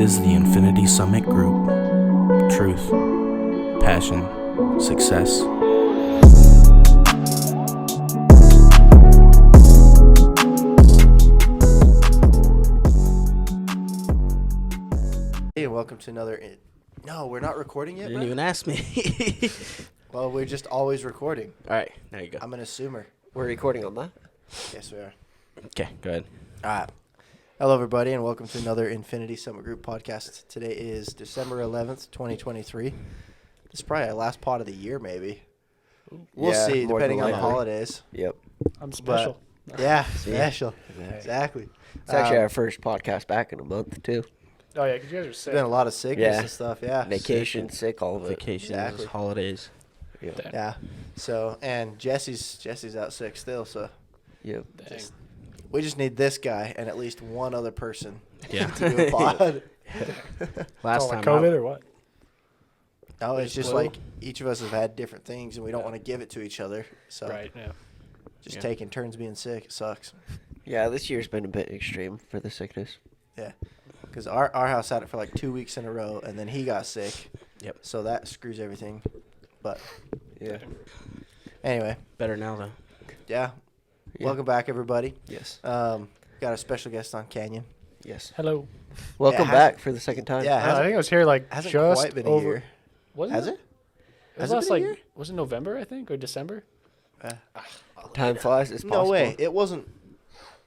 This is the Infinity Summit Group. Truth, passion, success. Hey, and welcome to another... No, we're not recording yet, You bro? didn't even ask me. Well, we're just always recording. All right, there you go. I'm an assumer. We're recording on that? Yes, we are. Okay, go ahead. All right. Hello, everybody, and welcome to another Infinity Summit Group podcast. Today is December 11th, 2023. This is probably our last pod of the year, maybe. We'll Yeah, see, more than depending on the likely. holidays. Yep. I'm special. Yeah, special. Exactly. Exactly. It's actually our first podcast back in a month, too. Oh yeah, because you guys are sick. Been a lot of sickness Yeah. and stuff, yeah. Vacation, sick, all of it. Vacations, Exactly. holidays. Yep. Damn. Yeah. So, and Jesse's out sick still, so Yep. Dang. we just need this guy and at least one other person Yeah. to do a pod. Last Oh, time like COVID I, or what? No, it's Just just flu? like each of us have had different things and we don't want to give it to each other. So Right. Yeah. just Yeah. taking turns being sick. It sucks. Yeah, this year's been a bit extreme for the sickness. Yeah. Because our house had it for like 2 weeks in a row and then he got sick. Yep. So that screws everything. But Yeah. anyway, better now though. yeah. Yeah. Welcome back, everybody. Yes. Got a special guest on Canyon. Yes. Hello. Welcome it back for the second time. Yeah. I think I was here like Hasn't just quite been a over. year. Was Has it? It Has was it last been a like year? was it November I think or December? Time flies. It's No possible. way. It wasn't.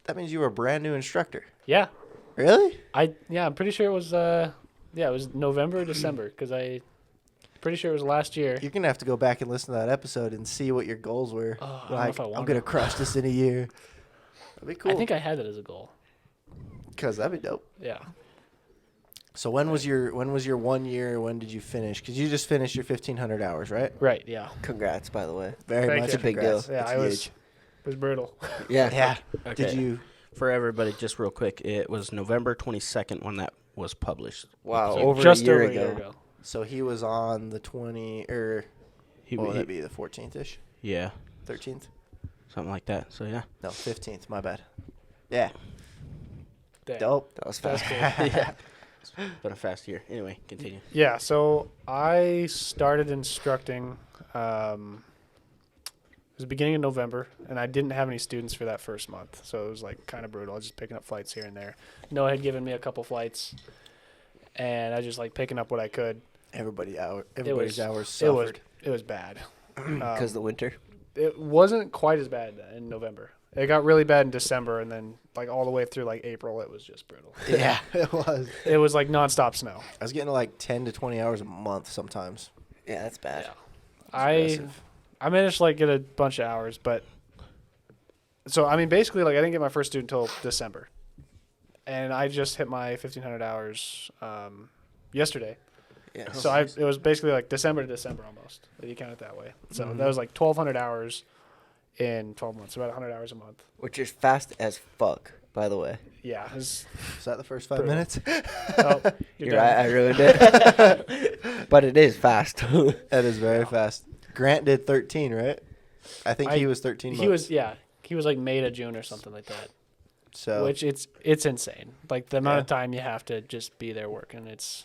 That means you were a brand new instructor. Yeah. Really? I'm pretty sure it was it was November or December because I pretty sure it was last year. You're going to have to go back and listen to that episode and see what your goals were. Oh, I don't know Like, if I I'm want going to to. crush this in a year. That'd be cool. I think I had that as a goal. Because that'd be dope. Yeah. So when was your 1 year? When did you finish? Because you just finished your 1,500 hours, right? Right. Yeah. Congrats, by the way. Very Thank much you. a Big congrats. deal. Yeah. It's I was huge. it was brutal. Yeah. Yeah. Okay. Did you? For everybody, just real quick, it was November 22nd when that was published. Wow. He- Over just a year over ago. a year ago. So he was on the 20 or He, what would he- it be? The 14th ish, yeah, 13th? something like that. So yeah. No, 15th. My bad. Yeah. Dang. Dope. That was That's fast. cool. Yeah. It's been a fast year. Anyway, continue. Yeah, so I started instructing. It was the beginning of November, and I didn't have any students for that first month, so it was like kind of brutal. I was just picking up flights here and there. Noah had given me a couple flights, and I was just like picking up what I could. Everybody's hours It suffered. was bad. Because the winter. It wasn't quite as bad in November. It got really bad in December, and then like all the way through like April, it was just brutal. Yeah, it was. It was like nonstop snow. I was getting like 10 to 20 hours a month sometimes. Yeah, that's bad. Aggressive. I managed to like get a bunch of hours, but so I mean basically like I didn't get my first student until December, and I just hit my 1,500 hours yesterday. Yeah. So it was basically like December to December almost, if you count it that way. So that was like 1,200 hours in 12 months, about 100 hours a month. Which is fast as fuck, by the way. Yeah. Is that the first 5 Brutal. minutes? Oh, You're done. right. I ruined it. But it is fast. That is very fast. Grant did 13, right? I think he was 13 months. He was he was like May to June or something like that. So Which it's insane. Like the amount Yeah. of time you have to just be there working. It's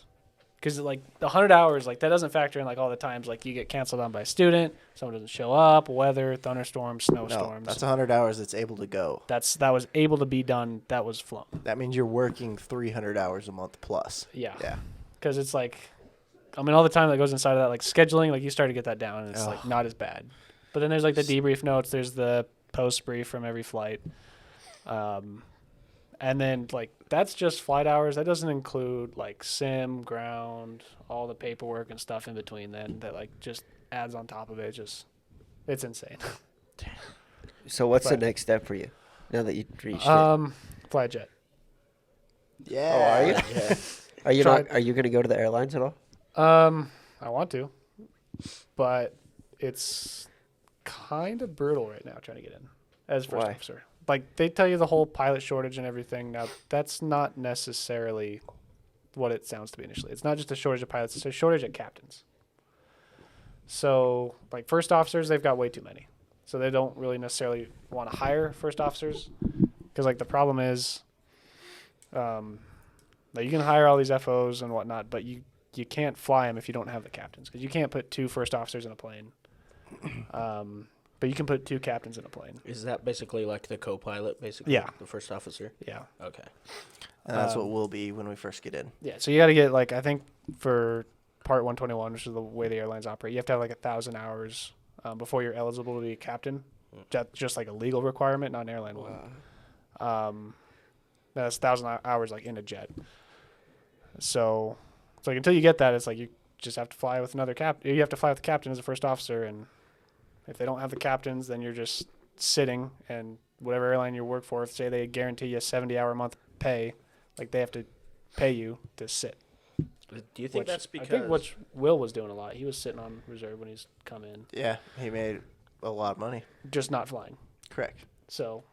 because like the 100 hours, like that doesn't factor in like all the times like you get canceled on by a student, someone doesn't show up, weather, thunderstorms, no, snowstorms. that's 100 hours that's able to go. that was able to be done. That was flown. That means you're working 300 hours a month plus. Yeah. Yeah. Because it's like, I mean, all the time that goes inside of that, like scheduling, like you start to get that down, and it's like Ugh. not as bad. But then there's like the debrief notes. There's the post brief from every flight. And then like that's just flight hours. That doesn't include like sim, ground, all the paperwork and stuff in between. Then that like just adds on top of it. It's insane. So what's the But- next step for you now that you reached it? Fly jet. Yeah. Oh, are you? Yeah. Are you tried- not? Are you going to go to the airlines at all? I want to, but it's kind of brutal right now trying to get in as first Why? officer. Like they tell you the whole pilot shortage and everything. Now that's not necessarily what it sounds to be initially. It's not just a shortage of pilots; it's a shortage of captains. So, like first officers, they've got way too many. So they don't really necessarily want to hire first officers because, like, the problem is, Like you can hire all these FOs and whatnot, but you can't fly them if you don't have the captains, because you can't put 2 first officers in a plane. But you can put 2 captains in a plane. Is that basically like the co-pilot, basically? Yeah. The first officer? Yeah. Okay. And that's what we'll be when we first get in. Yeah. So you got to get like, I think for Part 121, which is the way the airlines operate, you have to have like 1,000 hours before you're eligible to be a captain. That's just like a legal requirement, not an airline one. That's 1,000 hours like in a jet. So it's like until you get that, it's like you just have to fly with another captain. You have to fly with the captain as a first officer, and if they don't have the captains, then you're just sitting. And whatever airline you work for, if say they guarantee you 70-hour a month pay, like they have to pay you to sit. Do you think that's because... I think what Will was doing a lot. He was sitting on reserve when he's come in. Yeah, he made a lot of money. Just not flying. Correct. So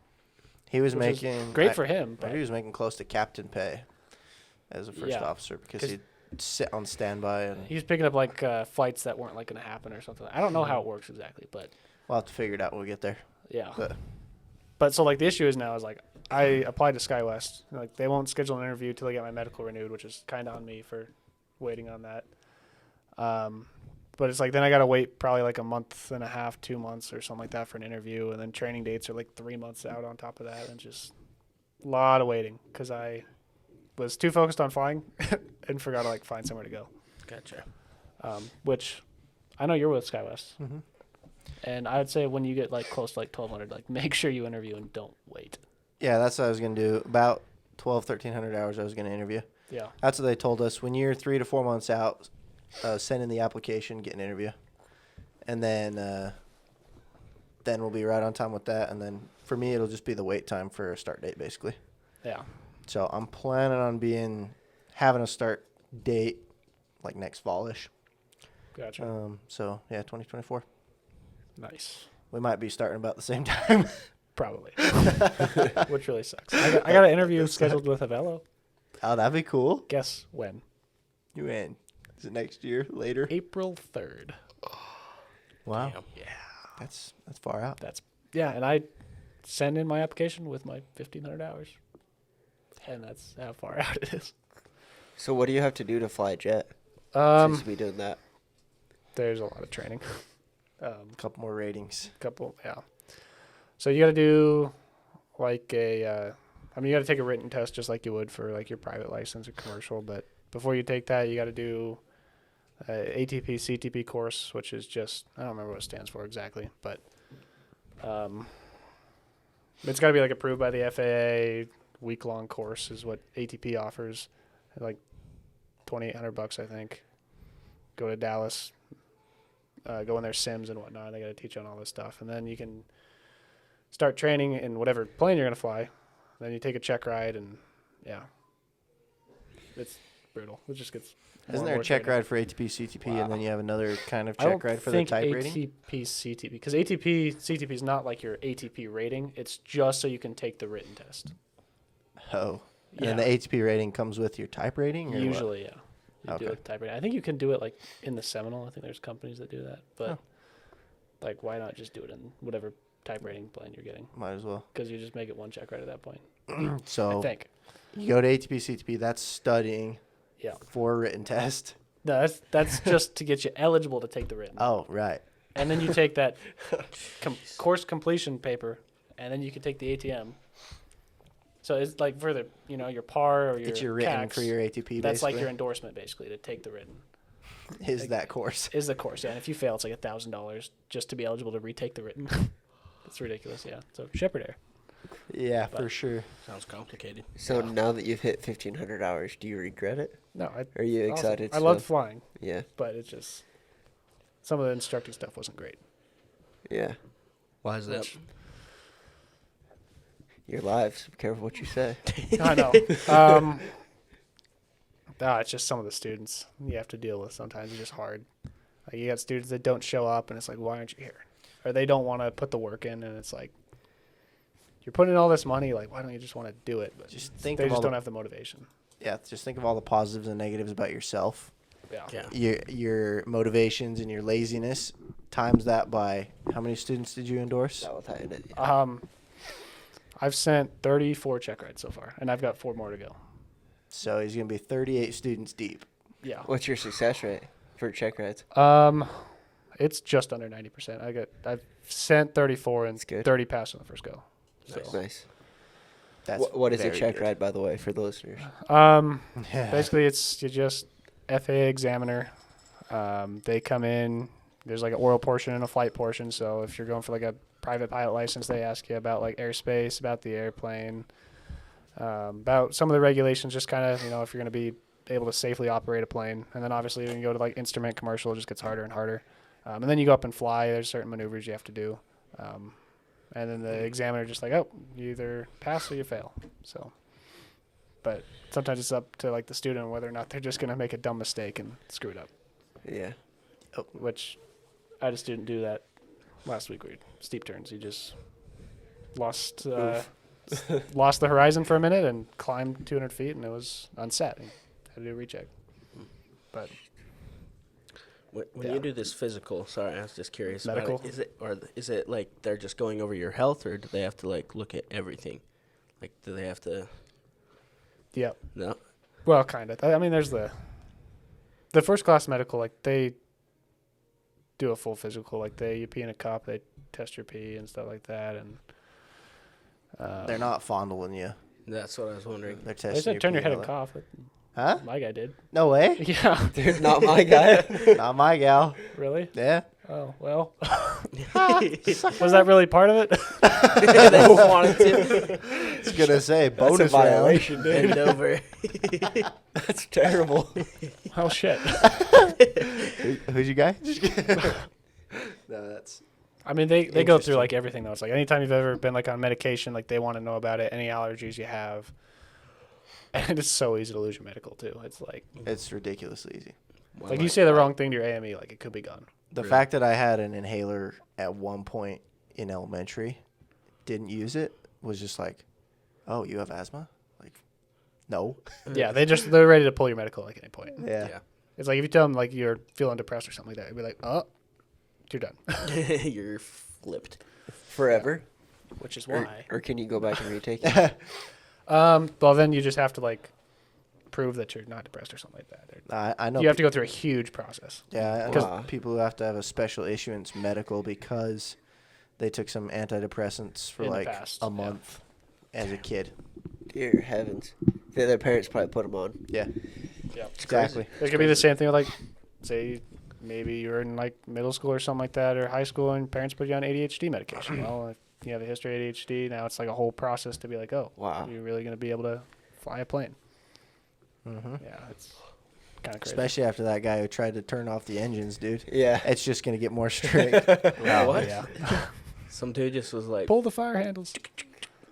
he was which is making great for him. But he was making close to captain pay as a first officer because he'd sit on standby and he was picking up like flights that weren't like going to happen or something. I don't know how it works exactly, but we'll have to figure it out when we get there. yeah. But so like the issue is now is like I applied to SkyWest. Like they won't schedule an interview till I get my medical renewed, which is kind of on me for waiting on that. But it's like then I got to wait probably like a month and a half, 2 months or something like that for an interview, and then training dates are like 3 months out on top of that, and just a lot of waiting because I was too focused on flying and forgot to like find somewhere to go. Gotcha. Which I know you're with SkyWest. Mm-hmm. And I would say when you get like close to like 1,200, like make sure you interview and don't wait. yeah, that's what I was gonna do. About 1,300 hours I was gonna interview. Yeah. That's what they told us. When you're 3 to 4 months out, send in the application, get an interview, and then we'll be right on time with that. And then for me, it'll just be the wait time for a start date, basically. Yeah. So I'm planning on having a start date like next fallish. Gotcha. So yeah, 2024. Nice. We might be starting about the same time. Probably. Which really sucks. I got an interview scheduled with Avello. Oh, that'd be cool. Guess when? You in? Is it next year? Later? April 3rd. Wow. Damn. Yeah. That's far out. Yeah, and I send in my application with my 1,500 hours. And that's how far out it is. So what do you have to do to fly a jet? Since we doing that. There's a lot of training. A couple more ratings. Yeah. So you got to do like you got to take a written test just like you would for like your private license or commercial. But before you take that, you got to do ATP CTP course, which is just, I don't remember what it stands for exactly, but it's got to be like approved by the FAA. Week-long course is what ATP offers, like $2,800, I think. Go to Dallas, go in their sims and whatnot. They got to teach you on all this stuff, and then you can start training in whatever plane you're gonna fly. Then you take a check ride, and yeah, it's brutal. It just gets. Isn't there a check ride for ATP, CTP, and then you have another kind of check ride for the type rating? ATP, CTP, because ATP, CTP is not like your ATP rating. It's just so you can take the written test. Oh. And Yeah. then the ATP rating comes with your type rating? Or Usually, yeah. You Okay. do it type rating. I think you can do it like in the Seminole. I think there's companies that do that, but Oh. like, why not just do it in whatever type rating plane you're getting? Might as well. Because you just make it one check right at that point. So I think. you go to ATP, CTP, that's studying Yeah. for a written test. No, that's just to get you eligible to take the written. Oh, right. And then you take that course completion paper, and then you can take the ATM. So it's like for the, your PAR or your Get your written CACs, for your ATP, that's like basically. your endorsement, basically, to take the written. Is that course. Is the course, yeah. And if you fail, it's like $1,000 just to be eligible to retake the written. It's ridiculous, yeah. So Shepherd Air. Yeah, But- for sure. Sounds complicated. So now that you've hit 1,500 hours, do you regret it? No, Are you excited? I loved flying, Yeah. but it's just some of the instructing stuff wasn't great. Yeah. Why is that? Which- You're live, so be careful what you say. I know. It's just some of the students you have to deal with sometimes. It's just hard. Like you got students that don't show up, and it's like, why aren't you here? Or they don't want to put the work in, and it's like, you're putting in all this money. Like, why don't you just want to do it? But Just think they of just all don't the, have the motivation. yeah, just think of all the positives and negatives about yourself. Yeah. Yeah. Your motivations and your laziness. Times that by how many students did you endorse? That was in it. Yeah. I've sent 34 check rides so far, and I've got 4 more to go. So he's going to be 38 students deep. Yeah. What's your success rate for check rides? It's just under 90%. I've sent 34 and That's good. 30 passed on the first go. So. Nice. That's What is a very check good. ride, by the way, for the listeners? Yeah. Basically, you just FAA examiner. They come in. There's like an oral portion and a flight portion. So if you're going for like a private pilot license, they ask you about like airspace, about the airplane, about some of the regulations, just kind of, if you're going to be able to safely operate a plane. And then obviously when you go to like instrument commercial, it just gets harder and harder. And then you go up and fly. There's certain maneuvers you have to do. And then the examiner just like, oh, you either pass or you fail. So, but sometimes it's up to like the student whether or not they're just going to make a dumb mistake and screw it up. Yeah. Which I had a student do that last week. Steep turns. He just lost the horizon for a minute and climbed 200 feet, and it was unset. He had to do a recheck. But When you do this physical, sorry, I was just curious. Medical? About it, is it like they're just going over your health, or do they have to like look at everything? Like, do they have to? Yep. No. Well, kind of. I mean, there's the first class medical. Like they do a full physical. Like you pee in a cup. They test your pee and stuff like that. And They're not fondling you. That's what I was wondering. They're testing they said turn your head pee and all cough. Huh? My guy did. No way. Yeah. Dude, not my guy. Not my gal. Really? Yeah. Oh well. Was that really part of it? They wanted to I was going to say, That's a bonus round. violation, dude. bend over. That's terrible. Oh shit. Who's your guy? No, that's... I mean, they go through Interesting. like everything though. It's like anytime you've ever been like on medication, like they want to know about it. Any allergies you have, and it's so easy to lose your medical too. It's like It's ridiculously easy. like you say the wrong thing to your AME, like it could be gone. The Really? fact that I had an inhaler at one point in elementary, didn't use it, was just like, oh, you have asthma? Like, no. Yeah, they're ready to pull your medical like at any point. Yeah. It's like if you tell them like you're feeling depressed or something like that, you'd be like, oh, you're done. You're flipped. Forever? Which is Or, why. or can you go back and retake it? Well, then you just have to like prove that you're not depressed or something like that. I know. You have to go through a huge process. Yeah, I 'Cause- know people who have to have a special issuance medical because they took some antidepressants for In the like past, a yeah. month as a kid. Dear heavens. Their parents probably put them on. Yeah, Yeah. exactly. It could be the same thing with like, say, maybe you're in like middle school or something like that, or high school, and parents put you on ADHD medication. Well, if you have a history of ADHD, now it's like a whole process to be like, oh, Wow. you're really going to be able to fly a plane. Mm-hmm. Yeah, it's kind of crazy. Especially after that guy who tried to turn off the engines, dude. Yeah. It's just gonna get more strict. What? Yeah. Some dude just was like, Pull the fire handles.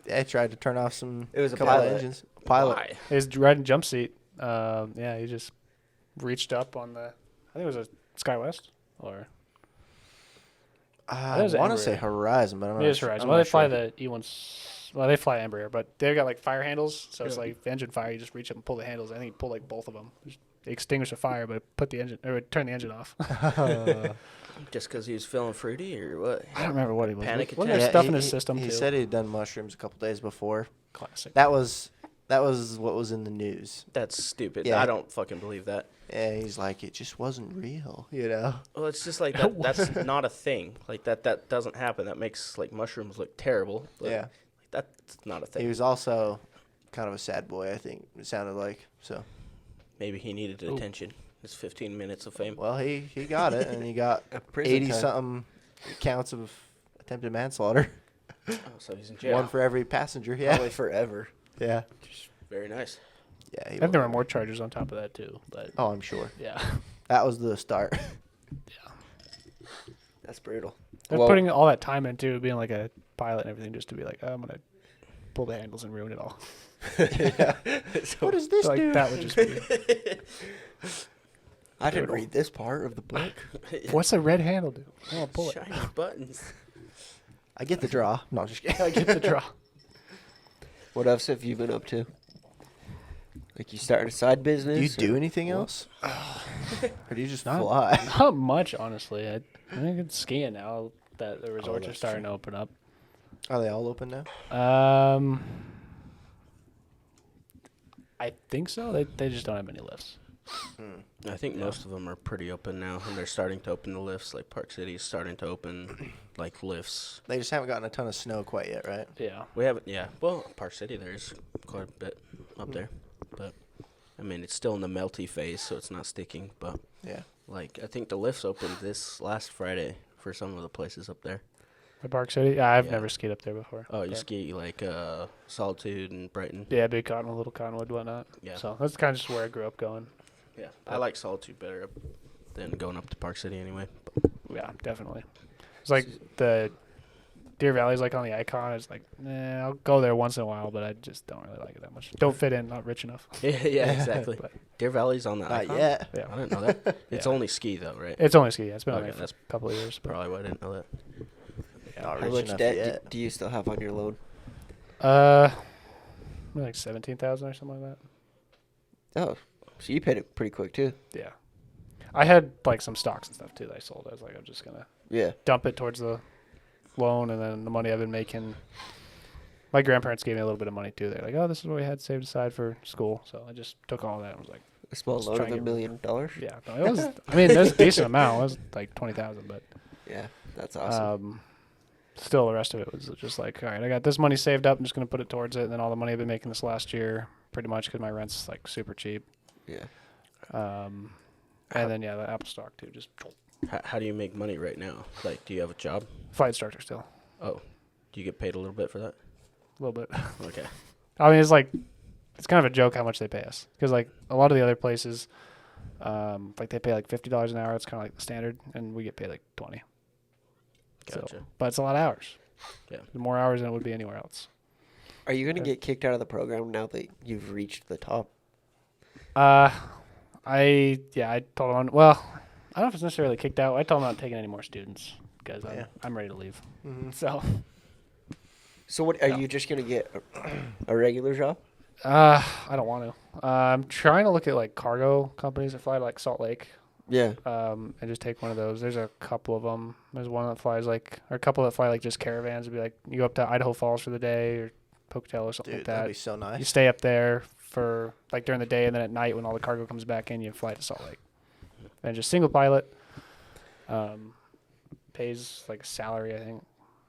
They tried to turn off some. It was a couple of pilot. engines. Pilot. why? His riding jump seat. Yeah, he just reached up on the. I think it was a SkyWest or I That was want to Embraer. say Horizon, but I'm it not is sure. Horizon. I'm Well, not they fly sure. the E1s. Well, they fly Embraer, but they've got like fire handles. So it's Yeah. like if the engine fire, you just reach up and pull the handles. I think he pulled like both of them. Just extinguish the fire, but put the engine or turn the engine off. Just because he was feeling fruity or what? I don't remember what he was. Panic Wasn't there attack. stuff in his system he too? said he'd done mushrooms a couple days before. Classic. That was what was in the news. That's stupid. Yeah. I don't fucking believe that. And he's like, it just wasn't real, you know. Well, it's just like that. That's not a thing. Like that doesn't happen. That makes like mushrooms look terrible. But Yeah. that's not a He thing. was also kind of a sad boy, I think it sounded like. So, Maybe he needed attention. His 15 minutes of fame. well, he got it, and he got A prison 80 time. something counts of attempted manslaughter. Oh, so he's in jail. One for every passenger. Yeah. Probably forever. Yeah. Very nice. Yeah. I think there were more charges on top of that too, but Oh, I'm sure. yeah, That was the start. That's brutal. they're Well- putting all that time into being like a pilot and everything just to be like, oh, I'm gonna pull the handles and ruin it all. What does this Like do? that would just be. I didn't Brutal. read this part of the book. What's a red handle do? Oh, pull it. Shiny buttons. I get the draw. No, I'm just kidding. I get the draw. What else have you been up to? Like you starting a side business? Do you do or anything what? else? Or do you just Not- fly? Not much, honestly. I think it's skiing now that the resorts are that's starting to open up. Are they all open now? I think so. They just don't have many lifts. I think most of them are pretty open now, and they're starting to open the lifts. Like Park City is starting to open like lifts. They just haven't gotten a ton of snow quite yet, right? Yeah. We haven't, yeah. Well, Park City, there's quite a bit up there, but I mean, it's still in the melty phase, so it's not sticking. But Yeah. like, I think the lifts opened this last Friday for some of the places up there. At Park City? Yeah, I've Yeah. never skied up there before. Oh, you but- ski like Solitude and Brighton. Yeah, Big Cottonwood, Little Cottonwood, whatnot. Yeah. So that's kind of just where I grew up going. Yeah, I like Solitude better than going up to Park City anyway. But Yeah, definitely. It's like the Deer Valley's like on the icon. It's like, I'll go there once in a while, but I just don't really like it that much. Don't fit in, not rich enough. yeah, exactly. But Deer Valley's on the Not icon? yet. yeah, I didn't know that. It's Yeah. only ski though, right? it's only ski. Yeah, it's been on Okay, there for that's a couple of years. But Probably why I didn't know that. Not How rich much enough debt yet. do you still have on your loan? Like 17,000 or something like Oh, so you paid it pretty quick too. that. Yeah, I had like some stocks and stuff too that I sold. I was like, I'm just gonna Yeah. dump it towards the loan, and then the money I've been making. My grandparents gave me a little bit of money too. They're like, "Oh, this is what we had saved aside for school." So I just took all that and was like, A small Just loan try of and $1 get- million. "Yeah, no, it was. I mean, there's a decent amount. It was like 20,000, but Yeah, that's awesome. still the rest of it was just like, all right, I got this money saved up. I'm just gonna put it towards it, and then all the money I've been making this last year, pretty much because my rent's like super cheap. Yeah. And then yeah, the Apple stock too. Just How do you make money right now? Like, do you have a job? flight instructor still Oh, do you get paid a little bit for that? a little bit. Okay. I mean, it's like it's kind of a joke how much they pay us because like a lot of the other places, like they pay like $50 an hour. It's kind of like the standard, and we get paid like 20. Gotcha. So, but it's a lot of hours. Yeah. More hours than it would be anywhere else. Are you going to get kicked out of the program now that you've reached the top? I told him. Well, I don't know if it's necessarily kicked out. I told him I'm not taking any more students because Yeah. I'm ready to leave. Mm-hmm. So So what are No. you just going to get a regular job? I don't want to. I'm trying to look at like cargo companies that fly to like Salt Lake. Yeah. And just take one of those. There's a couple of them. There's one that flies like, or a couple that fly like just caravans. It'd be like you go up to Idaho Falls for the day or Pocatello or something Dude, like that'd that. be so You nice. stay up there for like during the day, and then at night when all the cargo comes back in, you fly to Salt Lake. And just single pilot. Pays like a salary, I think,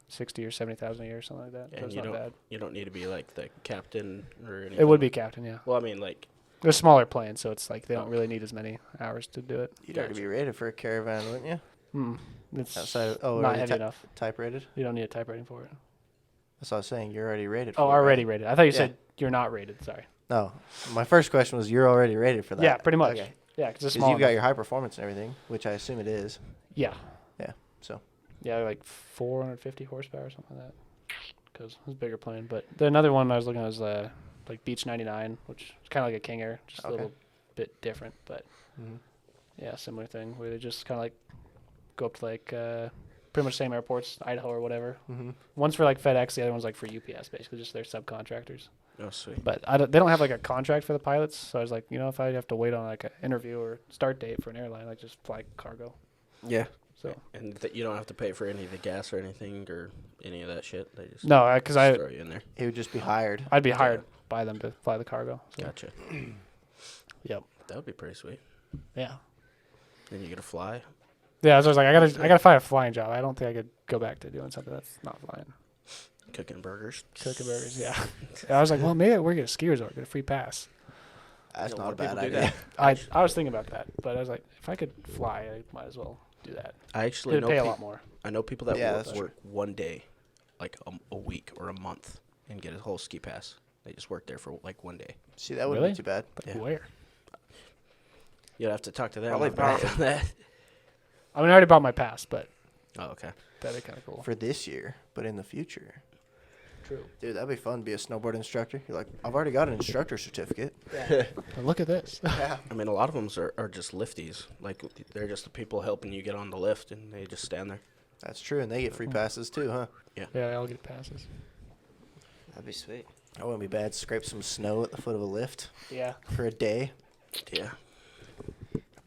60 or 70,000 a year, or something like that. Yeah, So and it's not bad. You don't need to be like the captain or anything. It would be captain, yeah. Well, I mean, like, They're smaller planes, so it's like they don't Oh. really need as many hours to do it. You'd already Gotcha. be rated for a caravan, wouldn't you? It's Outside of, not already heavy enough. type rated. You don't need a type rating for it. That's what I was saying. You're already rated. Oh, for it, already right? rated. I thought you Yeah. said you're not rated. Sorry. No, my first question was you're already rated for that. Yeah, pretty much. Okay. Yeah, because it's Because small. you've got enough. your high performance and everything, which I assume it is. Yeah. Yeah, so. Yeah, like 450 horsepower or something like that. Because it's a bigger plane. But the another one I was looking at was like Beech 99, which is kind of like a King Air, just a Okay. little bit different. But Mm-hmm. yeah, similar thing where they just kind of like go up to like pretty much same airports, Idaho or whatever. Mm-hmm. One's for like FedEx, the other one's like for UPS, basically just their subcontractors. oh, sweet. But they don't have like a contract for the pilots, so I was like, if I have to wait on like an interview or start date for an airline, like just fly cargo. Yeah. So And you don't have to pay for any of the gas or anything or any of that shit. They just no, because just throw you in there. He would just be hired. I'd be hired by them to fly the cargo. So. Gotcha. Yep. That would be pretty sweet. Yeah. Then you get to fly. Yeah, so I was like, I gotta find a flying job. I don't think I could go back to doing something that's not flying. Cooking burgers. Cooking burgers, yeah. I was like, well, maybe I work at a ski resort, get a free pass. That's Yeah, not more a bad people do idea. I was thinking about that, but I was like, if I could fly, I might as well do that. I actually It'd know pay a peop- lot more. I know people that Yeah, work, that's work one day, like a week or a month, and get a whole ski pass. They just work there for like one day. See, that wouldn't Really? be too bad. But Yeah. where? You'd have to talk to them Probably about not. that. I mean, I already bought my pass, but Oh, okay. that'd be kind of cool. For this year, but in the future. True. Dude, that'd be fun to be a snowboard instructor. You're like, I've already got an instructor certificate. But look at this. Yeah. I mean, a lot of them are just lifties. Like, they're just the people helping you get on the lift, and they just stand there. That's true, and they get free passes too, huh? Yeah, they all get passes. That'd be sweet. That wouldn't be bad. Scrape some snow at the foot of a lift Yeah. for a day. Yeah.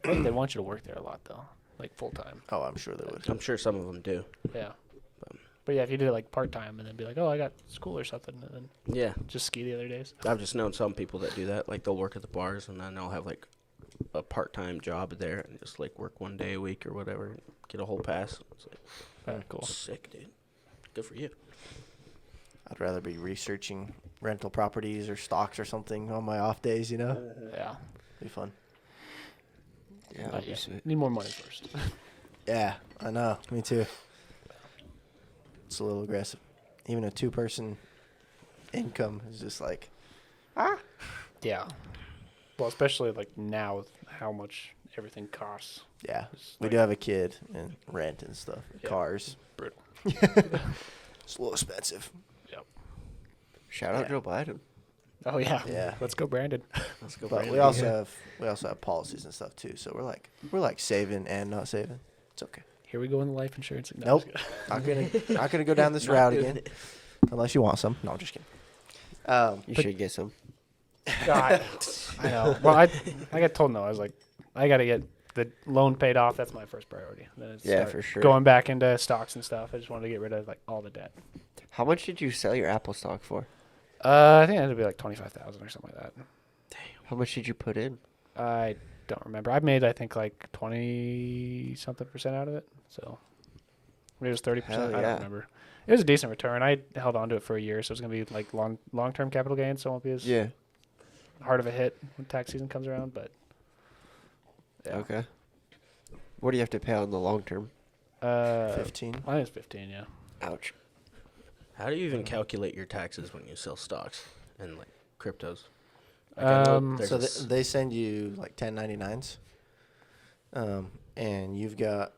I think they want you to work there a lot, though, like full time. Oh, I'm sure they would. I'm sure some of them do. Yeah. But yeah, if you did it like part time and then be like, oh, I got school or something, and then Yeah. just ski the other days. I've just known some people that do that. Like, they'll work at the bars, and then they'll have, like, a part-time job there and just, like, work 1 day a week or whatever. Get a whole pass. It's like, Very cool. sick, dude. Good for you. I'd rather be researching rental properties or stocks or something on my off days, you know? Yeah. Be fun. Yeah, Not that'd be yet. sweet. Need more money first. Yeah, I know. Me too. It's a little aggressive. Even a 2-person income is just like, Yeah. Well, especially like now with how much everything costs. yeah. It's We like do have a kid and rent and stuff. Yeah. Cars. brutal. It's a little expensive. Shout out Yeah. Joe Biden. Oh yeah. Yeah. Let's go, Brandon. Let's go. But Brandon. we also have policies and stuff too. So we're like saving and not saving. It's okay. Here we go in the life insurance. No, Nope. I'm just Not gonna go down this route again. Unless you want some. No, I'm just kidding. You But- should get some. kidding. God, I know. Well, I got told no. I was like, I got to get the loan paid off. That's my first priority. Then it's Yeah, start for sure. Going back into stocks and stuff. I just wanted to get rid of like all the debt. How much did you sell your Apple stock for? I think it had to be like 25,000 or something like that. How much did you put in? I don't remember. I've made I think like 20 something percent out of it. So maybe it was 30%. Hell I yeah. don't remember. It was a decent return. I held on to it for a year, so it's gonna be like long term capital gain. So it won't be as Yeah. hard of a hit when tax season comes around. But yeah. Okay. What do you have to pay on the long term? 15. I think it's 15. Yeah. Ouch. How do you even calculate your taxes when you sell stocks and, like, cryptos? Like, I know there's So a s- they send you like 1099s, and you've got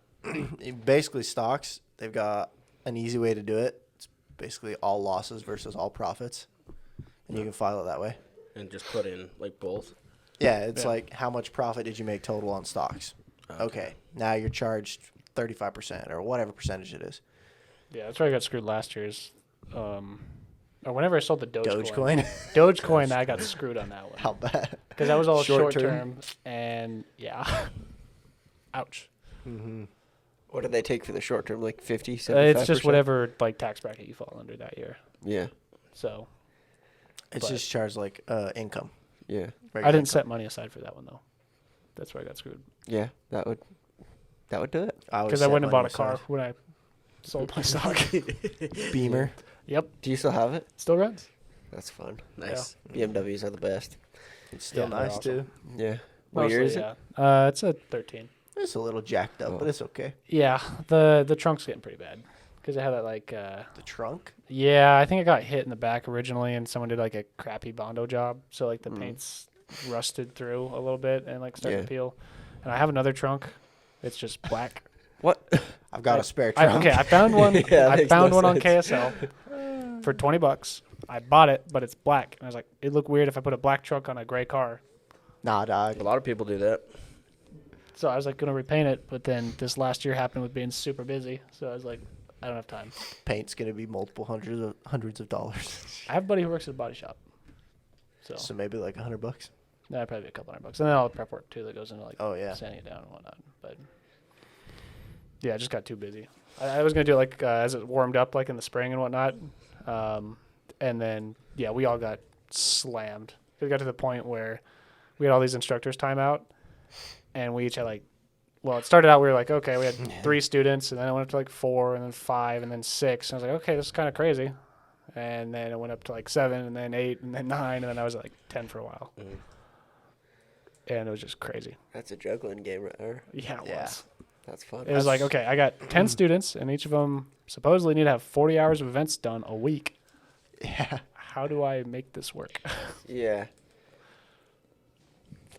basically stocks. They've got an easy way to do it. It's basically all losses versus all profits, and you can file it that way. and just put in, like, both. Yeah, it's Yeah. like how much profit did you make total on stocks? Okay, now you're charged 35% or whatever percentage it is. Yeah, that's where I got screwed last year's. Or whenever I sold the Dogecoin. Dogecoin. Dogecoin, I got screwed on that one. How bad? Because that was all Short short term. term. And yeah. Ouch. Mm-hmm. What do they take for the short term? Like 50, 75%? It's just whatever like tax bracket you fall under that year. Yeah. So It's But- just charged like income. Yeah. I regular didn't income. set money aside for that one though. That's where I got screwed. Yeah. That would do it. always Because I set went and bought money a car aside. when I sold my stock. Beamer. Yep. Do you still have it? Still runs. That's fun. Nice. BMWs are the best. It's still Yeah, they're nice awesome. too. Yeah. What year is it? Yeah. It's a 13. It's a little jacked up, Oh. but it's okay. Yeah. The trunk's getting pretty bad. Because I had that like The trunk. yeah, I think I got hit in the back originally, and someone did like a crappy Bondo job, so like the paint's rusted through a little bit and like starting Yeah. to peel. And I have another trunk, it's just black. What? I've got a spare I, trunk. okay, I found one. Yeah, I makes found no one on sense. KSL for $20. I bought it, but it's black, and I was like, it'd look weird if I put a black trunk on a gray car. Nah, dog. A lot of people do that. So I was like gonna repaint it, but then this last year happened with being super busy, so I was like, I don't have time. Paint's gonna be multiple hundreds of dollars. I have a buddy who works at a body shop, so So maybe like $100. that'd probably be a couple $100, and then all the prep work too that goes into like Oh yeah. sanding it down and whatnot. But yeah, I just got too busy. I was gonna do it like as it warmed up, like in the spring and whatnot, and then yeah, we all got slammed. It got to the point where we had all these instructors time out, and we each had like, well, it started out we were like, okay, we had 3 students, and then it went up to like 4, and then 5, and then 6. And I was like, okay, this is kind of crazy. And then it went up to like 7, and then 8, and then 9, and then I was at like 10 for a while, and it was just crazy. That's a juggling game right there. Yeah, it Yeah. was. That's fun. It was like, okay, I got 10 students, and each of them supposedly need to have 40 hours of events done a week. Yeah. How do I make this work? Yeah.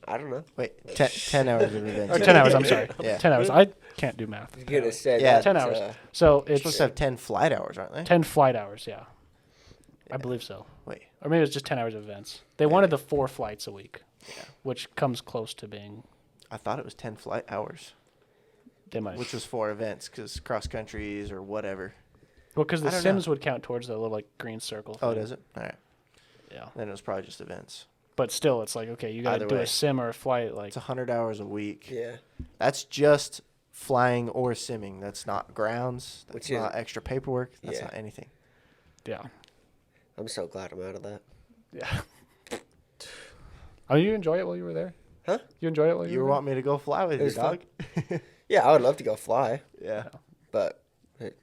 I don't know. Wait, 10 hours of events. Or 10 hours, I'm sorry. Yeah. 10 hours. I can't do math. You could have said Yeah. that, 10 hours. uh, So You're it's supposed to have 10 flight hours, aren't they? 10 flight hours, yeah. I Yeah. believe so. Wait. Or maybe it was just 10 hours of events. They wanted the 4 flights a week, which comes close to being, I thought it was 10 flight hours, they might. which was 4 events because cross countries or whatever. Well, because I the don't Sims know. would count towards the little like green circle thing. Oh, does it? All right. Yeah. Then it was probably just events. But still, it's like, okay, you got to Either do way. a sim or a flight. Like, It's 100 hours a week. yeah. That's just flying or simming. That's not grounds. That's Which is- not extra paperwork. That's Yeah. not anything. Yeah. I'm so glad I'm out of that. Yeah. Oh, you enjoy it while you were there? Huh? You enjoyed it while You you were want me to go fly with It you, was fun. dog? Yeah, I would love to go fly, Yeah. but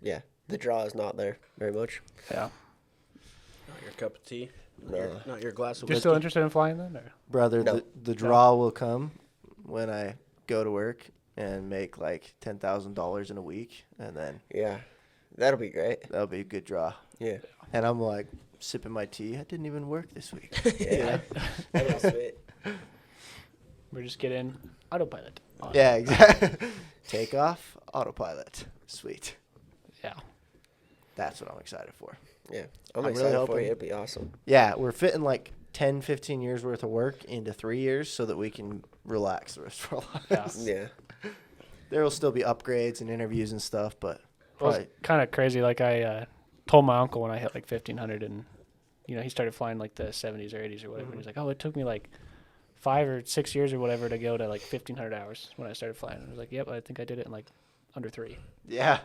yeah, the draw is not there very much. there? Yeah. Not your cup of tea. No. Not your glass of You're whiskey. still interested in flying then? Or? Brother, No. the draw will come when I go to work and make like $10,000 in a week, and then Yeah, that'll be great. that'll be a good draw. Yeah, And I'm like sipping my tea. I didn't even work this week. yeah, that'll be sweet. We're just getting autopilot. on. Yeah, exactly. Take off, autopilot. Sweet. Yeah. That's what I'm excited for. Yeah, I'm I'm really excited for hoping- you. It'd be awesome. Yeah, we're fitting like 10, 15 years worth of work into 3 years so that we can relax the rest of our lives. Yeah. Yeah, There will still be upgrades and interviews and stuff, but It was probably kind of crazy. Like I told my uncle when I hit like 1,500, and he started flying like the 70s or 80s or whatever. And he's like, "Oh, it took me like 5 or 6 years or whatever to go to like 1,500 hours when I started flying." And I was like, "Yep, I think I did it in like under 3, yeah.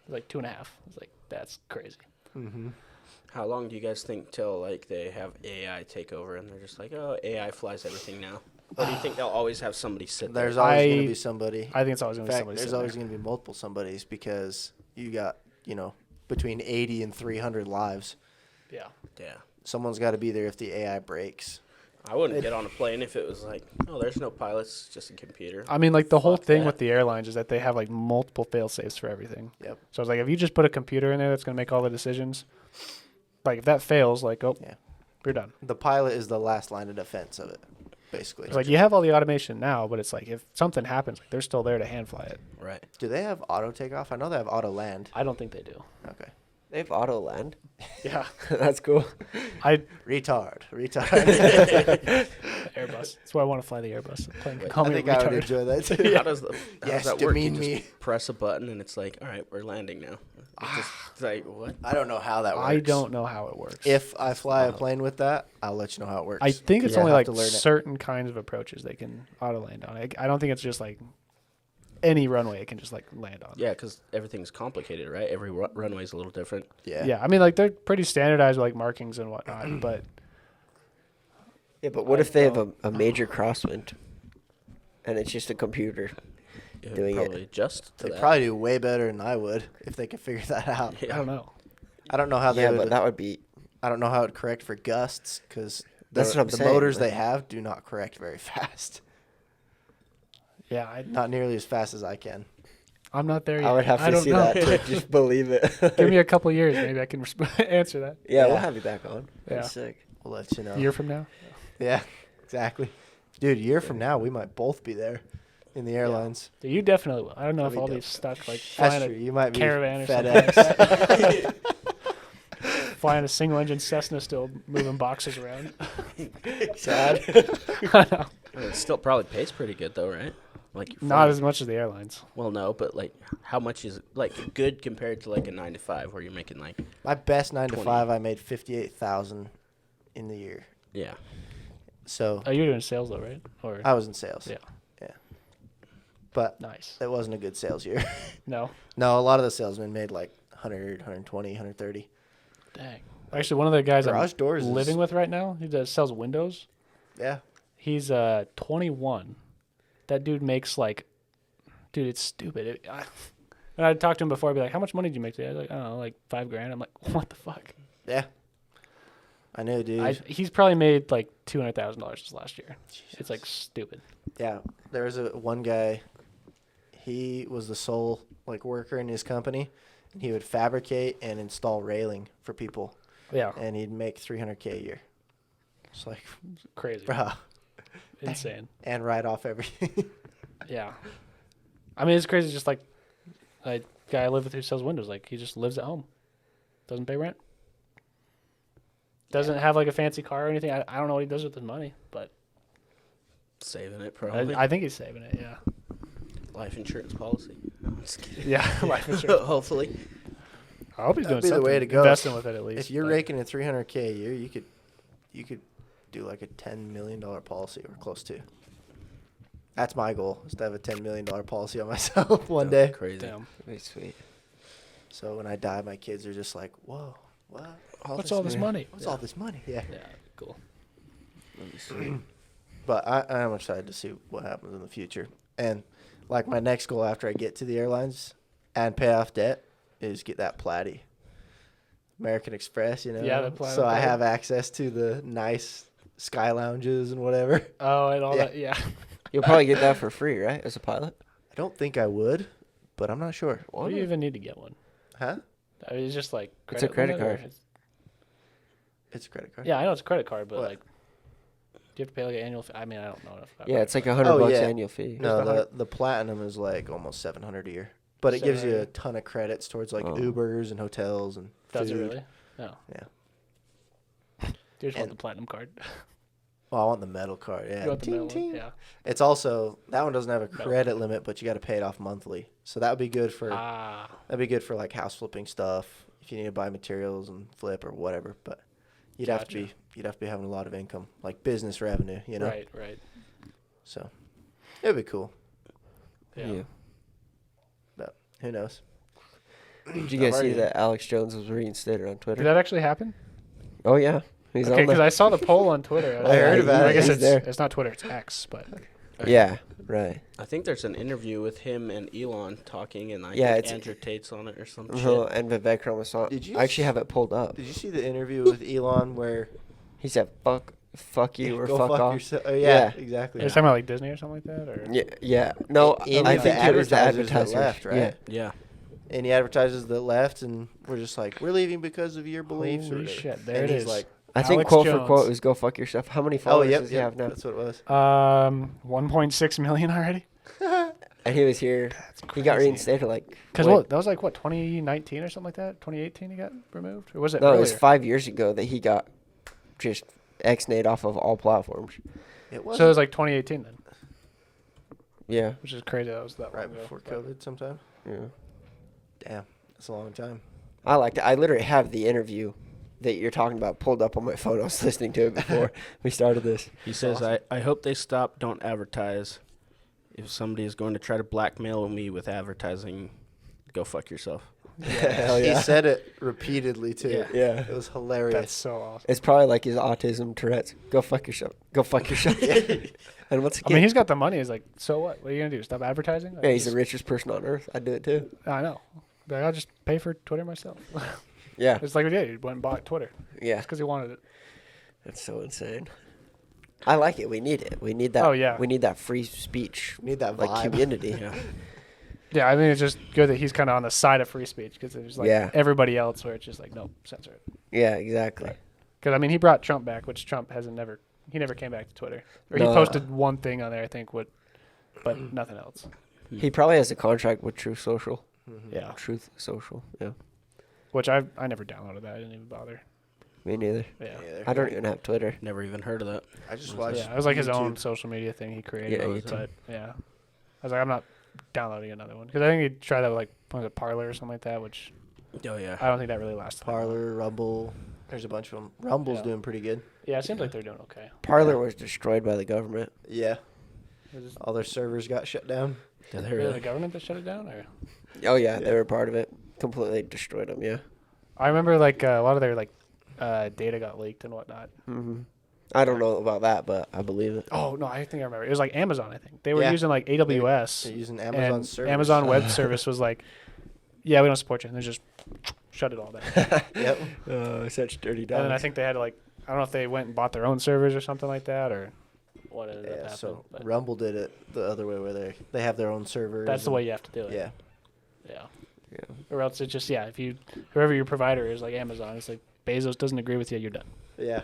like 2.5." I was like, "That's crazy." Mm-hmm. How long do you guys think till like they have AI take over and they're just like, oh, AI flies everything now? Or do you think they'll always have somebody sit there? There's always going I- to be somebody. I think it's always In going to be fact, somebody. there's sitting always there. going to be multiple somebodies because you got, between 80 and 300 lives. Yeah. Yeah. Someone's got to be there if the AI breaks. I wouldn't get on a plane if it was like, oh, there's no pilots, just a computer. I mean, like the whole Fuck thing that. with the airlines is that they have like multiple fail safes for everything. Yep. So it's like if you just put a computer in there that's going to make all the decisions, like if that fails, like Yeah. you're done. The pilot is the last line of defense of it, basically. It's like you have all the automation now, but it's like if something happens, like they're still there to hand fly it. Right. Do they have auto takeoff? I know they have auto land. I don't think they do. Okay. they have auto land. Yeah, That's cool. I Retard. Airbus. That's why I want to fly the Airbus. Plane can Wait, call I me a think I would retard. enjoy that too. How does the how Yes, does that work? You demean just me. press a button and it's like, all right, we're landing now. It's like, what? I don't know how that works. I don't know how it works. If I fly a plane with that, I'll let you know how it works. I think it's Yeah, only I'll like have to learn it. certain kinds of approaches they can auto land on. I don't think it's just like any runway it can just like land on. Yeah, because everything's complicated, right? Every runway's a little different. Yeah. Yeah, I mean like they're pretty standardized with like markings and whatnot, but Yeah, but what if they have a major crosswind, and it's just a computer? It would Doing it. probably adjust to They that. probably do way better than I would if they could figure that out. I don't know. I don't know how they Yeah, would. but that would be. I don't know how it would correct for gusts because That's what I'm the saying, motors like- they have do not correct very fast. Yeah, Not nearly as fast as I can. I'm not there yet. I would have to don't see know. that to just believe it. Give me a couple years, maybe I can answer that. Yeah, we'll Yeah. have you back on. Yeah. That's sick. We'll let you know. A year from now. Yeah, exactly. Dude, a year from now, we might both be there in the airlines. Yeah, you definitely will. I don't know I'll if be all dope. these stuck like That's flying true. You might be caravan or FedEx. flying a single engine Cessna, still moving boxes around. Sad. I know. It still probably pays pretty good though, right? Like you're Not flying- as much as the airlines. well, no, but like how much is like good compared to like a 9 to 5 where you're making like My best 9 to 20. 5, I made 58,000 in the year. yeah. So Oh, you're doing sales though, right? Or I was in sales. Yeah. Yeah. But nice. it wasn't a good sales year. No. No, a lot of the salesmen made like 100, 120, 130. Dang. Actually, one of the guys Garage I'm doors is- living with right now, he sells windows. Yeah. He's 21. That dude makes like, dude, it's stupid. And I'd talk to him before. I'd be like, "How much money did you make today?" I'd like, "I don't know, like $5,000." I'm like, "What the fuck?" Yeah. I know, dude. He's probably made like $200,000 this last year. It's like stupid. Yeah, there was one guy. He was the sole like worker in his company, and he would fabricate and install railing for people, Yeah, and he'd make $300K a year. It's like, crazy, bruh, insane. and write off everything. Yeah, I mean it's crazy. Just like a guy I live with who sells windows, like he just lives at home, doesn't pay rent, doesn't have like a fancy car or anything. I don't know what he does with his money, but Saving it probably. I think he's saving it. Yeah, Life insurance policy. No, I'm just kidding. yeah, life insurance. Hopefully. I hope he's That'd doing be the something. way to go. Investing with it at least. If you're but- raking in $300K a year, you could do like a $10 million policy or close to. That's my goal, is to have a $10 million policy on myself one day. Crazy. Damn. That'd be sweet. So when I die, my kids are just like, whoa, what? What's all this money? What's all this money? Yeah. Yeah, cool. That'd be sweet. But I am excited to see what happens in the future. And like my next goal after I get to the airlines and pay off debt is get that Plante. American Express, you know. Yeah, the Plante So I card. have access to the nice sky lounges and whatever. Oh, and all Yeah. that. Yeah. You'll probably get that for free, right? As a pilot. I don't think I would, but I'm not sure. What do you even need to get one? Huh? I mean, it's just like It's a credit limit, or card. It's a credit card. Yeah, I know it's a credit card, but What? like, do you have to pay like an annual fee? I mean, I don't know enough about Yeah, it. it's like $100 Oh, bucks yeah. annual fee. No, the platinum is like almost $700 a year. But it gives you a $700. ton of credits towards like Oh. Ubers and hotels and Does it food. really? No. Yeah. You just want And- the platinum card. Well, I want the metal card. Yeah. You want the Ting, middle one? ting. Yeah. It's also that one doesn't have a Metal. credit limit, but you got to pay it off monthly. So that would be good for Ah. that'd be good for like house flipping stuff if you need to buy materials and flip or whatever. But you'd have to be having a lot of income, like business revenue, you know. Right. Right. So it'd be cool, Yeah. but who knows? Did you guys I've see already- that Alex Jones was reinstated on Twitter? Did that actually happen? Oh yeah, he's Okay, on because there. I saw the poll on Twitter. I heard about I it. guess He's there. it's not Twitter, it's X, but Yeah, right. I think there's an interview with him and Elon talking, and I Yeah, think it's- Andrew Tate's on it or some Uh-huh, shit. and Vivek Ramaswamy. Did you I actually have it pulled up. Did you see the interview with Elon where He said, "Fuck you," or go "fuck off." yourself? Oh, yeah, Yeah. exactly. you're talking about like Disney or something like that, or Yeah, yeah. No, Any I of the think it was the advertisers that advertiser. left, right? Yeah. Any advertisers that left and we're just like, we're leaving because of your beliefs. or Holy whatever. shit, there and it he's is. like, I think Alex quote for Jones. quote was "Go fuck yourself." How many oh, followers yep, does he have yep, now? that's what it was. 1.6 million already. And he was here. He got crazy. reinstated like. Because wait, that was like what 2019 or something like that. 2018 he got removed, or was it? no, it earlier? was 5 years ago that he got just ex-nayed off of all platforms. It was So it was like 2018 then, Yeah, which is crazy. That was that right long ago, before but- COVID sometime. yeah. Damn, that's a long time. I liked it. I literally have the interview that you're talking about pulled up on my phone. I was listening to it before we started this. He says, I hope they stop, don't advertise. If somebody is going to try to blackmail me with advertising, go fuck yourself. Hell yeah. He said it repeatedly too. Yeah. Yeah. It was hilarious. That's so awesome. It's probably like his autism, Tourette's. Go fuck yourself. Go fuck yourself. And what's the I mean, he's got the money. He's like, so what? What are you gonna do? Stop advertising? yeah, he's the richest person on earth. I'd do it too. I know. But I'll just pay for Twitter myself. Yeah. It's like we did. He went and bought Twitter Yeah. because he wanted it. That's so insane. I like it. We need it. We need that. Oh, yeah. We need that free speech, Need that like vibe. community. Yeah. Yeah, I mean, it's just good that he's kind of on the side of free speech because there's like Yeah. everybody else where it's just like, no, censor it. Yeah, exactly. Because I mean, he brought Trump back, which Trump hasn't never. He never came back to Twitter, or he No. posted one thing on there, I think, but nothing else. He probably has a contract with Truth Social. Yeah, Truth Social. Yeah. which I never downloaded that. I didn't even bother. Me neither. Yeah, Either. I don't even have Twitter. Never even heard of that. I just watched. yeah, it was like his own YouTube. social media thing he created. Yeah, but YouTube. yeah, I was like, I'm not downloading another one because I think he tried that with, like what was it, Parlor or something like that, which Oh, yeah. I don't think that really lasted. that long. Parlor, Rumble. There's a bunch of them. Rumble's Yeah. doing pretty good. Yeah, it seems like they're doing okay. Parlor was destroyed by the government. Yeah. Is this All their servers got shut down. Yeah, they really really. the government that shut it down, or? Oh yeah, they Yeah. were part of it. Completely destroyed them. Yeah. I remember like a lot of their like data got leaked and whatnot. Mm-hmm. I don't know about that, but I believe it. Oh no, I think I remember. It was like Amazon. I think they were Yeah. using like AWS. They're using Amazon and servers. Amazon Web Service was like, yeah, we don't support you. And they just shut it all down. Yep. Such dirty And then I dogs. think they had to like, I don't know if they went and bought their own servers or something like that, or what ended up Yeah. happening. So but Rumble did it the other way, where they have their own servers. that's the and- way you have to do it. Yeah. Yeah. Yeah. Or else it's just if you whoever your provider is, like Amazon, it's like Bezos doesn't agree with you, you're done. Yeah.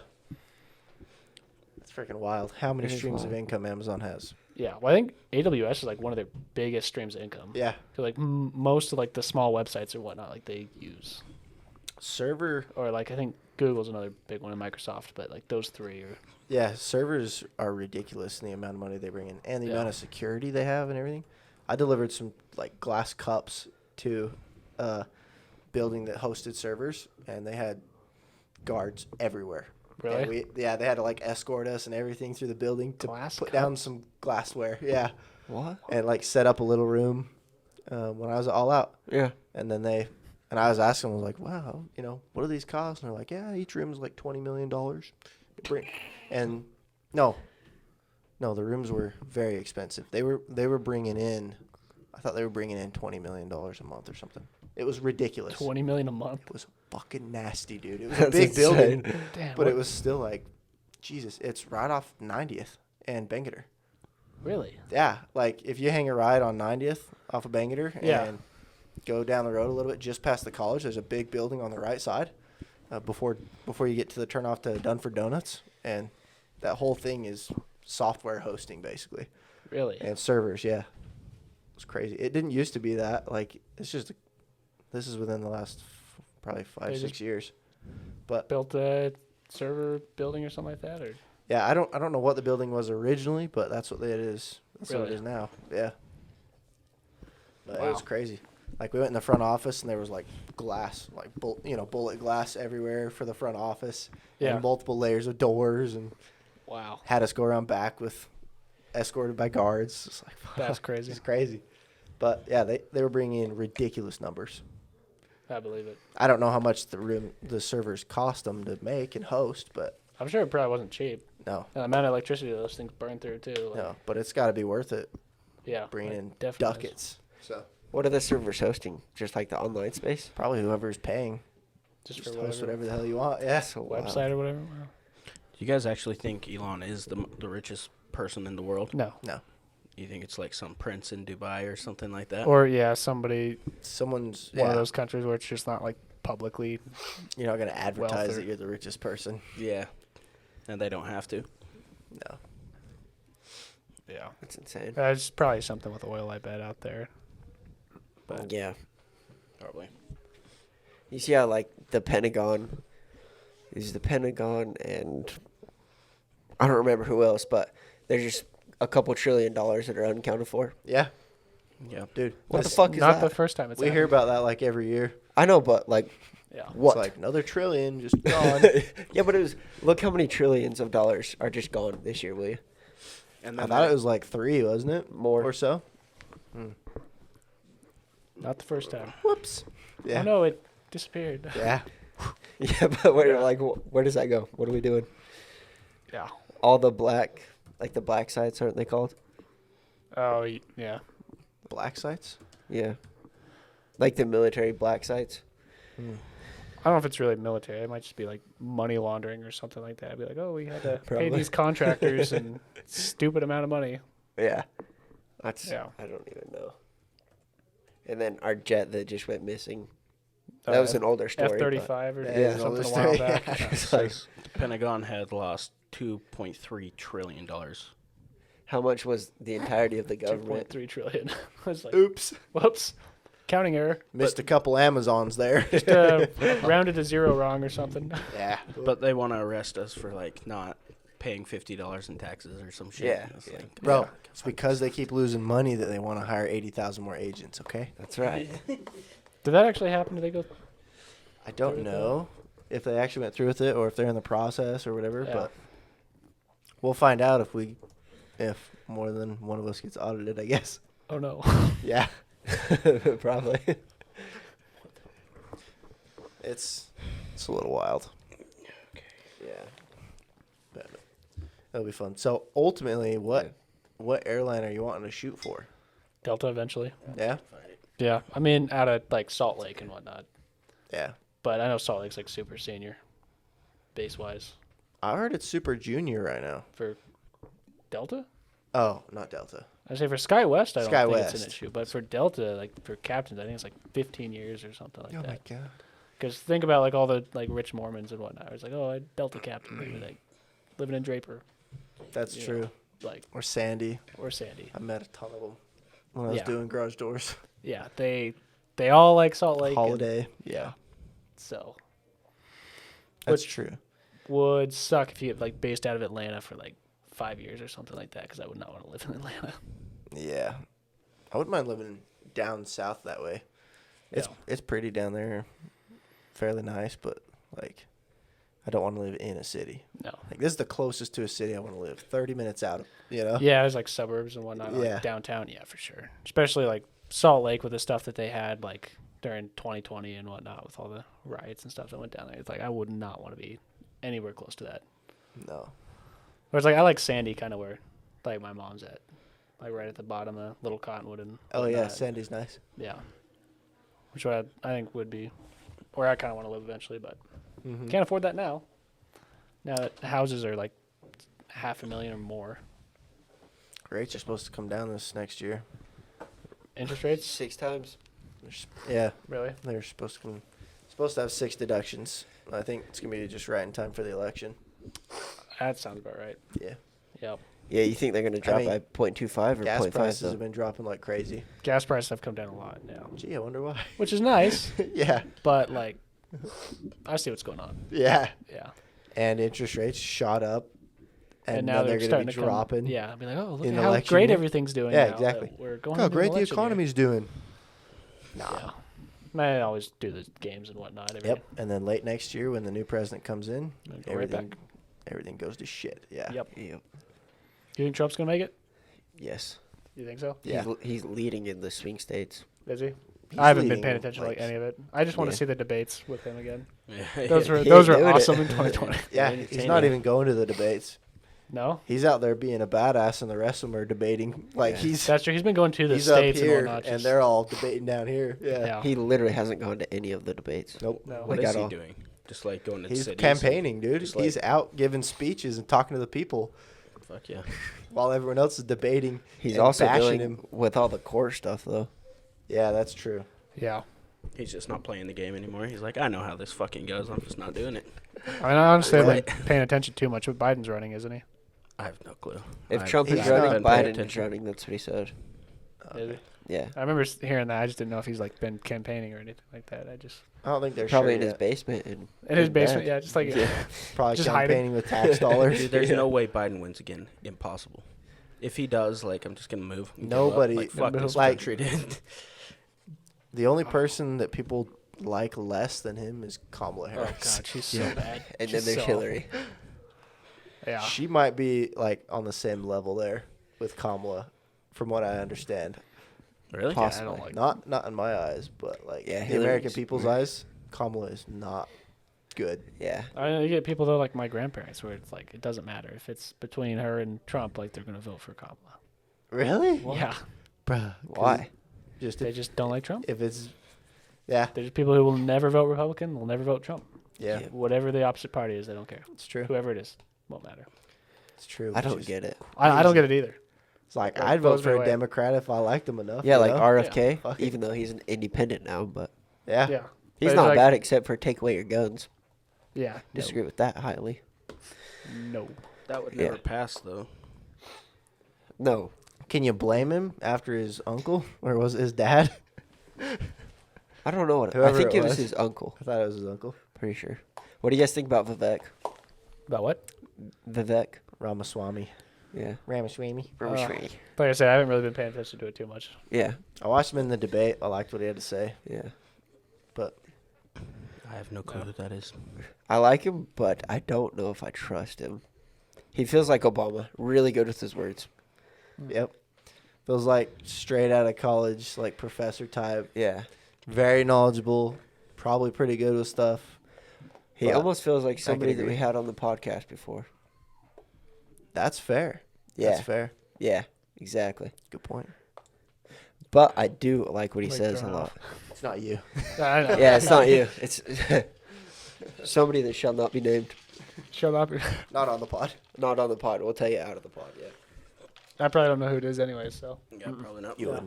It's freaking wild. How many It is streams of wild. income Amazon has? Yeah. Well, I think AWS is like one of their biggest streams of income. Yeah. So like most of like the small websites or whatnot, like they use. Server. Or like I think Google's another big one, and Microsoft, but like those three are. Yeah, servers are ridiculous in the amount of money they bring in and the Yeah. amount of security they have and everything. I delivered some like glass cups to a building that hosted servers, and they had guards everywhere. Really? Yeah, they had to like escort us and everything through the building to Glass put cup? down some glassware. Yeah, What? and like set up a little room when I was all out. Yeah. And then I was asking them, I was like, wow, what do these cost? And they're like, yeah, each room is like $20 million. And no, the rooms were very expensive. They were bringing in, I thought they were bringing in $20 million a month or something. It was ridiculous. $20 million a month. It was fucking nasty, dude. It was a That's big building, insane. Damn. but it was still like, Jesus, it's right off 90th and Bangerter. Really? Yeah, like if you hang a ride on 90th off of Bangerter Yeah. and go down the road a little bit just past the college, there's a big building on the right side before you get to the turnoff to Dunford Donuts, and that whole thing is software hosting basically Really? and servers. Yeah, it's crazy. It didn't used to be that. Like this is within the last probably They 5-6 just- years. But Built a server building or something like that, or yeah, I don't know what the building was originally, but that's what it is. That's what it Really? is now. Yeah. But it Wow. was crazy. Like we went in the front office and there was like glass, like bullet glass everywhere for the front office. Yeah. And multiple layers of doors, and wow, had us go around back with escorted by guards. It's like that's crazy. it's crazy. But yeah, they were bringing in ridiculous numbers. I believe it. I don't know how much the servers cost them to make and host, but I'm sure it probably wasn't cheap. no, And the amount of electricity those things burn through too. Like, no. But it's got to be worth it. Yeah. Bringing like, in definitely is. ducats. So What are the servers hosting? Just like the online space? probably whoever's paying. Just Just for host whatever, whatever the hell you want. Yeah. So wild. website or whatever. Wow. Do you guys actually think Elon is the richest person in the world? No. No. You think it's like some prince in Dubai or something like that? Or yeah, somebody Someone's one of those countries where it's just not like publicly. You're not gonna advertise Wealth or- that you're the richest person. Yeah. And they don't have to. No. Yeah. That's insane. It's probably something with oil, I bet, out there. But Yeah. Probably. You see how, like, the Pentagon and I don't remember who else, but there's just a couple $1 trillion that are unaccounted for. Yeah, Yeah. dude. What the that's- fuck is not that? the first time it's We hear happened. about that like every year. I know, but, like, Yeah. what? It's like another trillion just gone. Yeah, but it was, look how many trillions of dollars are just gone this year, will you? And I then thought it was like 3, wasn't it? More. Or so. Not the first time. Whoops. Yeah. Oh no, it disappeared. Yeah. Yeah, but where, Yeah. like, where does that go? What are we doing? Yeah. All the black, like the black sites, aren't they called? Oh yeah. Black sites. Yeah. Like the military black sites. I don't know if it's really military. It might just be like money laundering or something like that. I'd be like, oh, we had to pay Probably. these contractors and stupid amount of money. Yeah. That's, Yeah. I don't even know. And then our jet that just went missing. That was an older story. F-35 or Yeah, it's an something older a while story, back. yeah. Yeah. It's like, the Pentagon had lost $2.3 trillion. how much was the entirety of the government? 2.3 trillion. I was like, Oops. whoops, counting error. Missed a couple Amazons there. Just rounded to zero wrong or something. yeah. But they want to arrest us for like not paying $50 in taxes or some shit. Yeah, It's yeah. like, Bro, it's because they keep losing money that they want to hire 80,000 more agents, okay? That's right. Did that actually happen? Did they go? I don't Through with know if they actually went through with it or if they're in the process or whatever, Yeah. but we'll find out if more than one of us gets audited, I guess. Oh no. Yeah. Probably. It's a little wild. Yeah. But it'll be fun. So ultimately, what airline are you wanting to shoot for? Delta eventually. Yeah? Yeah, I mean out of like Salt Lake and whatnot, Yeah. but I know Salt Lake's like super senior, base wise I heard it's Super Junior right now. for Delta. Oh, not Delta. I say for SkyWest, I don't think it's SkyWest. an issue, but for Delta, like for captains, I think it's like 15 years or something like Oh my that. god. Because think about like all the like rich Mormons and whatnot. It's like, oh, a Delta captain, maybe like living in Draper, That's you true. know, like Or Sandy. or Sandy. I met a ton of them when I was Yeah. doing garage doors. Yeah, they all like Salt Lake. and- Holiday. yeah. So That's Which- true. would suck if you get like based out of Atlanta for like 5 years or something like that. Because I would not want to live in Atlanta. Yeah. I wouldn't mind living down south that way. It's Yeah. it's pretty down there. Fairly nice, but like I don't want to live in a city. No. Like, this is the closest to a city I want to live. 30 minutes out, you know? Yeah, there's like suburbs and whatnot. Yeah. Like downtown, yeah, for sure. Especially like Salt Lake with the stuff that they had like during 2020 and whatnot with all the riots and stuff that went down there. It's like I would not want to be anywhere close to that. No. Whereas like I like Sandy, kind of where like my mom's at, like right at the bottom of Little Cottonwood and. Oh, yeah, whatnot. Sandy's nice. Yeah. Which I think would be where I kind of want to live eventually, but Mm-hmm. can't afford that now. Now that houses are like $500,000 or more. Rates are supposed to come down this next year. Interest rates? 6 times. Yeah, Really? they're supposed to have 6 deductions. I think it's going to be just right in time for the election. That sounds about right. Yeah. Yep. Yeah, you think they're going to drop mean, by 0.25 or Gas 0.5? prices though? have been dropping like crazy. Gas prices have come down a lot now, Gee, I wonder why. which is nice, Yeah. but like, I see what's going on. Yeah. Yeah. And interest rates shot up. And now now they're going to starting be to dropping. Come, yeah. I'll be like, oh, look in at how election great year. everything's doing. Yeah, now exactly. that We're going. Look how into an great the election year. economy's doing. Yeah. I always do the games and whatnot. Yep. And then late next year, when the new president comes in, And go right back. everything goes to shit. Yeah. Yep. Yep. You think Trump's gonna make it? Yes. You think so? Yeah. He's leading in the swing states. Is he? He's I haven't been leading, paying attention to like any of it. I just want to Yeah. see the debates with him again. Yeah. Those were He those ain't were doing it. awesome in 2020. Yeah. Entertaining. He's not even going to the debates. No, He's out there being a badass, and the rest of them are debating. Like, Yeah. he's that's true. He's been going to the he's up states here, and whatnot. and just- they're all debating down here. Yeah. yeah. He literally hasn't gone to any of the debates. Nope. No. What Like is at he all. doing? Just like going to He's cities? campaigning, dude. just He's like- out giving speeches and talking to the people Fuck yeah. while everyone else is debating. He's and also bashing dealing him. with all the core stuff, though. Yeah, that's true. Yeah. He's just not playing the game anymore. He's like, I know how this fucking goes. I'm just not doing it. I mean, honestly, I've Right. been paying attention too much. But Biden's running, isn't he? I have no clue. If I- Trump he's is not running, been paying Biden is attention. running. That's what he said. Is he? Yeah. I remember hearing that. I just didn't know if he's like been campaigning or anything like that. I just I don't think they're Probably sure in his yet. basement. And in his in basement. bed. Yeah, just like Probably just hiding. campaigning with tax dollars. Dude, there's Yeah. no way Biden wins again. Impossible. If he does, like, I'm just gonna move. and give up. Nobody- Like, fuck Move. this Like- country, dude. The only person that people like less than him is Kamala oh Harris. god, she's so Yeah. bad. And then She's there's so Hillary. awful. Yeah. She might be like on the same level there with Kamala, from what I understand. Really? Poss- I don't like. Not in my eyes, but like Yeah, the Hillary's American people's weird. eyes, Kamala is not good. Yeah. I know you get people though, like my grandparents, where it's like it doesn't matter if it's between her and Trump, like they're gonna vote for Kamala. Really? Yeah, Bruh, 'cause Why? Just they just don't like Trump. if it's, yeah, There's people who will never vote Republican, will never vote Trump. yeah, Yeah. Whatever the opposite party is, they don't care. it's true. Whoever it is, won't matter. It's true. I don't Which is- get it. I don't get it either. It's like That I'd vote blows me for a away. Democrat if I liked them enough. Yeah, you like know? RFK, Fuck it. even though he's an independent now, but Yeah. Yeah, he's But not like- bad except for take away your guns. yeah. Disagree with that highly. No. That would Yeah. never pass, though. No. Can you blame him after his uncle or was it his dad? I don't know what. I Whoever think it it was was. his uncle. I thought it was his uncle, Pretty sure. What do you guys think about Vivek? About what? Vivek. Ramaswamy. Yeah. Ramaswamy. Ramaswamy. Like I said, I haven't really been paying attention to it too much. Yeah. I watched him in the debate. I liked what he had to say, Yeah. but I have no clue what that is. I like him, but I don't know if I trust him. He feels like Obama. Really good with his words. yep, feels like straight out of college, like professor type. Yeah. Very knowledgeable, probably pretty good with stuff. He But almost feels like can somebody that we agree. had on the podcast before. That's fair. Yeah. That's fair. Yeah. Exactly. Good point. But I do like what he Like says a thrown lot. off. It's not you. I know. Yeah, it's not you. It's somebody that shall not be named. Shut up. Not on the pod. Not on the pod. We'll tell you out of the pod. Yeah. I probably don't know who it is anyway. So Yeah, probably not. You Yeah.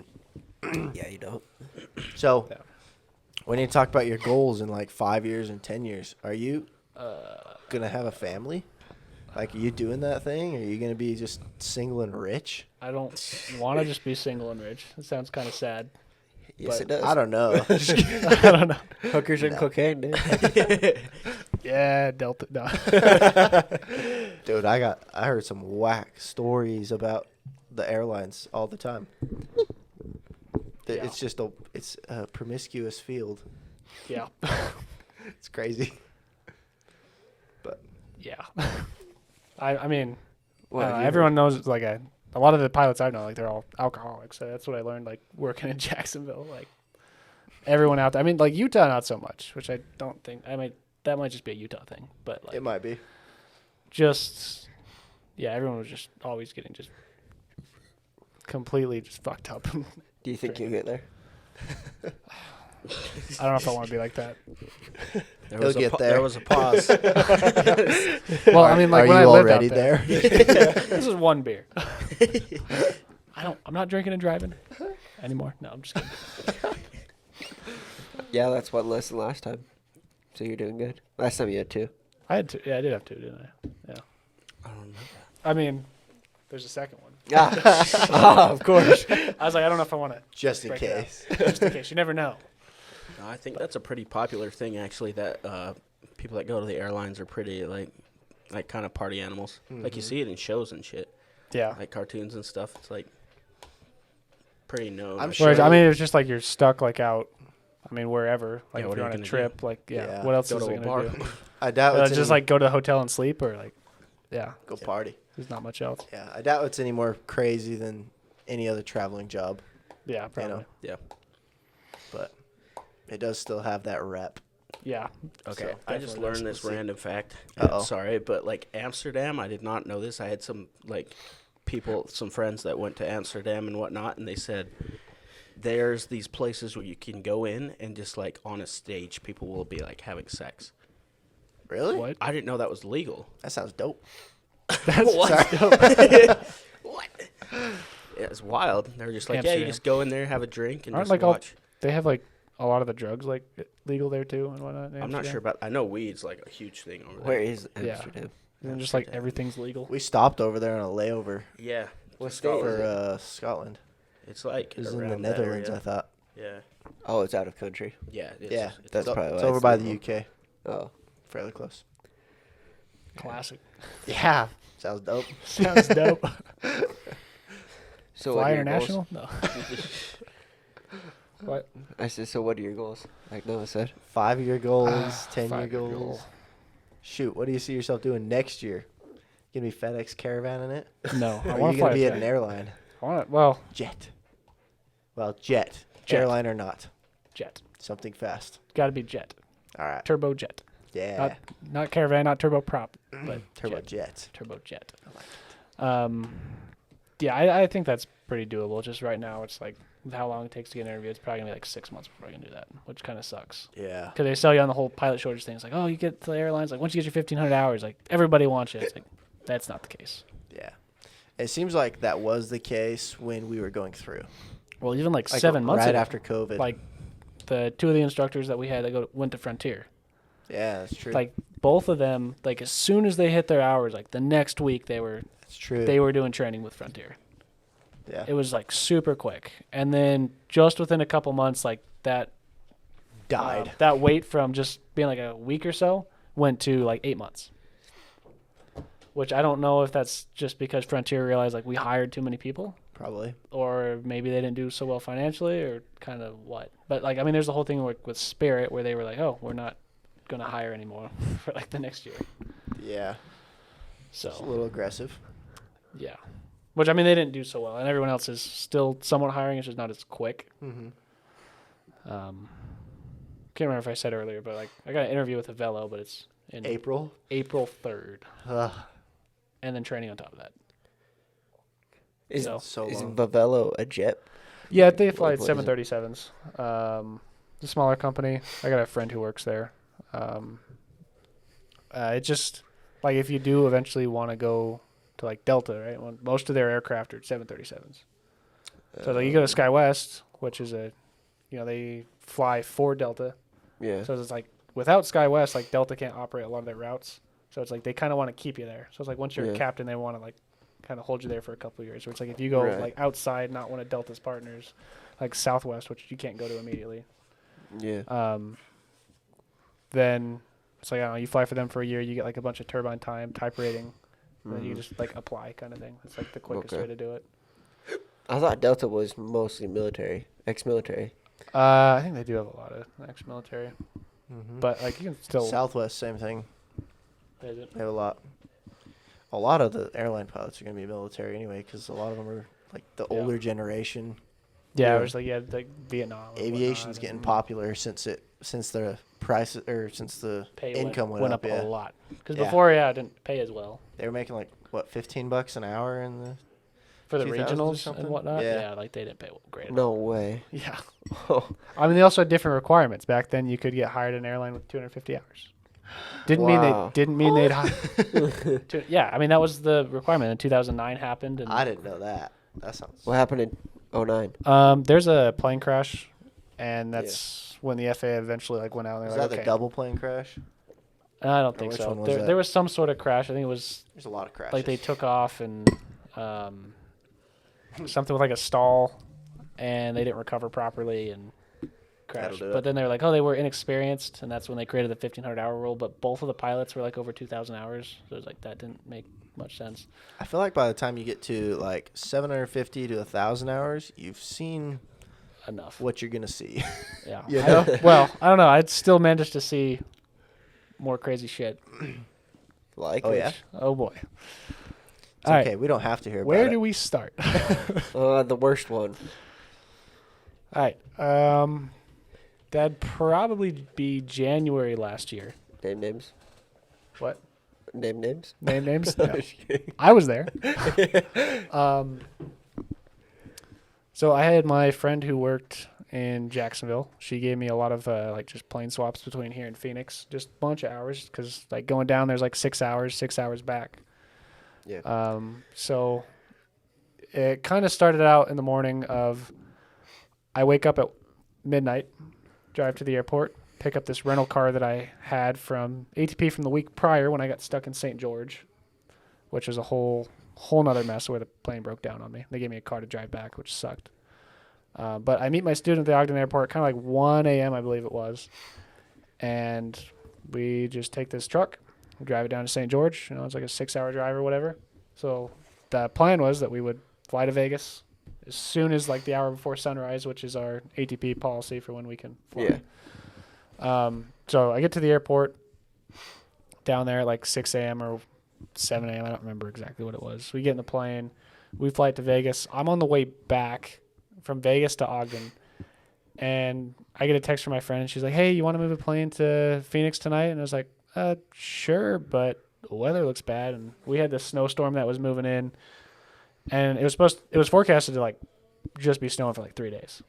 wouldn't. Yeah, you don't. So, Yeah. we need to talk about your goals in like 5 years and 10 years. Are you gonna have a family? Like, are you doing that thing? Or are you gonna be just single and rich? I don't want to just be single and rich. It sounds kind of sad. Yes, But it does. I don't know. I don't know. Hookers and cocaine, dude. Yeah, Delta. No. Dude, I heard some whack stories about the airlines all the time. Yeah. It's a promiscuous field. Yeah. It's crazy. But Yeah. I mean, What have you everyone knows, like, a lot of the pilots I know, like, they're all alcoholics. So that's what I learned, like, working in Jacksonville. Like, everyone out there. I mean, like, Utah, not so much, which I don't think. That might just be a Utah thing. But, like, It might be. just, yeah, everyone was just always getting just completely just fucked up. Do you think you'll get there? I don't know if I want to be like that. He'll get there. There was a pause. Well, I mean, like, Are when you I lived already out there. there? This is one beer. I'm not drinking and driving anymore. No, I'm just kidding. Yeah, that's one less than last time. So you're doing good. Last time you had 2. I had 2. Yeah, I did have 2, didn't I? Yeah. I don't know. I mean, there's a second one. Of course. I was like, I don't know if I want to. Just in case. Just in case. You never know. No, I think that's a pretty popular thing, actually, that people that go to the airlines are pretty, like kind of party animals. Like, you see it in shows and shit. Yeah. Like, cartoons and stuff. It's, like, pretty known. I'm Like, sure. Whereas, I mean, it's just like you're stuck, like, out. I mean, wherever. Like, Yeah, if what you're are on you a gonna trip, like, Yeah. what else go is to it a going bar. to do? I doubt it's Just, like, go to the hotel and sleep, or, like, yeah. go party. There's not much else. Yeah, I doubt it's any more crazy than any other traveling job, Yeah, probably. know. Yeah. but it does still have that rep. Yeah. Okay, So, I just definitely learned does. this Let's see. random fact. Uh-oh. Sorry, but like Amsterdam, I did not know this. I had some like some friends that went to Amsterdam and whatnot, and they said there's these places where you can go in and just like on a stage, people will be like having sex. Really? What? I didn't know that was legal. That sounds dope. That's What? Yeah, it's wild. They're just like, yeah, Amsterdam. you just go in there, have a drink, and Aren't, just like, all- watch. They have, like, a lot of the drugs, like, legal there, too, and whatnot. in I'm not Amsterdam. sure about. I know weed's like a huge thing over there. Where is Yeah. Amsterdam? And just, like, everything's legal. We stopped over there on a layover Yeah, What it's state is Scotland. for Scotland. It's like It was in the around that Netherlands, area. I thought. Yeah, Oh, it's out of country. yeah, Yeah, That's it's, probably it's why over it's by the legal. UK. Oh. Fairly close. Classic. Yeah, sounds dope. Sounds dope. So Fly what are your international? No. What? I said, so what are your goals? Like Noah said. 5-year goals, 10-year 5-year goals. goal. Shoot, what do you see yourself doing next year? Gonna be FedEx Caravan in it? No. I Or are want you to gonna fly be a at an jet. airline? I want to, well, Jet. Well, jet. Jet. Airline or not. jet. Something fast. Got to be jet. All right. Turbo jet. Yeah. Not caravan, not turbo prop, but Turbo jet. jet. Turbo jet. Yeah, I think that's pretty doable. Just right now, it's like with how long it takes to get an interview. It's probably gonna be like 6 months before I can do that, which kind of sucks. Yeah. Because they sell you on the whole pilot shortage thing. It's like, oh, you get to the airlines. Like once you get your 1,500 hours, like everybody wants you. It's like that's not the case. Yeah. It seems like that was the case when we were going through. Well, even like Like 7 months right ago, after COVID. like the 2 of the instructors that we had that went to Frontier. Yeah, that's true. Like both of them, like as soon as they hit their hours, like the next week they were that's true. doing training with Frontier. yeah. It was like super quick, and then just within a couple months, like that died. that wait from just being like a week or so went to like 8 months. Which I don't know if that's just because Frontier realized like we hired too many people, Probably. or maybe they didn't do so well financially, or kind of what. But like I mean, there's the whole thing with Spirit where they were like, oh, we're not gonna hire anymore for like the next year. Yeah. It's a So little aggressive. yeah, which I mean they didn't do so well, and everyone else is still somewhat hiring. It's just not as quick. Mm-hmm. Can't remember if I said earlier, but like I got an interview with Avello, but it's in April. April 3rd, Ugh, and then training on top of that. Is, So- so is long. Bavello a jet? Yeah, they fly What is it? 737s. It's a smaller company. I got a friend who works there. It just like if you do eventually want to go to like Delta, right? Well, most of their aircraft are 737s. So like you go to SkyWest, which is they fly for Delta. Yeah. So it's like without SkyWest, like Delta can't operate a lot of their routes. So it's like they kind of want to keep you there. So it's like once you're a Yeah. captain, they want to like kind of hold you there for a couple of years. So it's like if you go Right. like outside, not one of Delta's partners, like Southwest, which you can't go to immediately, Yeah. then it's like I don't know, you fly for them for a year, you get like a bunch of turbine time, type rating, and then you Mhm. just like apply kind of thing. It's like the quickest Okay. way to do it. I thought Delta was mostly military, ex-military. I think they do have a lot of ex-military, Mm-hmm. but like you can still Southwest, same thing. Is it? They have a lot. A lot of the airline pilots are going to be military anyway, because a lot of them are like the Yeah. older generation. Yeah, Yeah. it was like like Vietnam. and Aviation's whatnot, getting and popular since the price or since the pay income went up. a Yeah, lot. Because Yeah. before, it didn't pay as well they were making like what, $15 an hour in the for the 2000s or regionals something? and whatnot. Yeah. Yeah, like they didn't pay great. No way. Yeah. Oh, I mean, they also had different requirements. Back then, you could get hired at an airline with 250 hours. Didn't Wow. mean they'd yeah, I mean, that was the requirement. In 2009 happened. And I didn't know that. That sounds. what happened in 09? there's a plane crash, and that's when the FAA eventually went out and Was they were that like, the okay. double plane crash? I don't Or think which so. one was There, that? there was some sort of crash. I think it was There's a lot of crashes. like they took off and something with like a stall, and they didn't recover properly and crashed. That'll do But it. then they were like, oh, they were inexperienced, and that's when they created the 1,500-hour rule. But both of the pilots were like over 2,000 hours, so it was like that didn't make much sense. I feel like by the time you get to like 750 to 1,000 hours, you've seen Enough. what you're gonna see. Yeah. You know? Well, I don't know. I'd still managed to see more crazy shit. Like, Oh yeah, Oh boy. it's All okay. right. We don't have to hear Where about do it. we start? the worst one. All right. That'd probably be January last year. Name names. What? Name names. Name names? No. I was there. So I had my friend who worked in Jacksonville. She gave me a lot of just plane swaps between here and Phoenix, just a bunch of hours because like going down there's like 6 hours, 6 hours back. Yeah. So it kind of started out in the morning of I wake up at midnight, drive to the airport, pick up this rental car that I had from ATP from the week prior when I got stuck in St. George, which was a whole nother mess where the plane broke down on me. They gave me a car to drive back, which sucked. But I meet my student at the Ogden airport, kind of like 1 a.m., I believe it was. And we just take this truck, we drive it down to St. George. It's like a 6-hour drive or whatever. So the plan was that we would fly to Vegas as soon as like the hour before sunrise, which is our ATP policy for when we can fly. Yeah. So I get to the airport down there at like 6 a.m. or 7 a.m. I don't remember exactly what it was. We get in the plane. We fly to Vegas. I'm on the way back from Vegas to Ogden. And I get a text from my friend. And she's like, hey, you want to move a plane to Phoenix tonight? And I was like, sure, but the weather looks bad. And we had this snowstorm that was moving in. And it was forecasted to like just be snowing for like 3 days.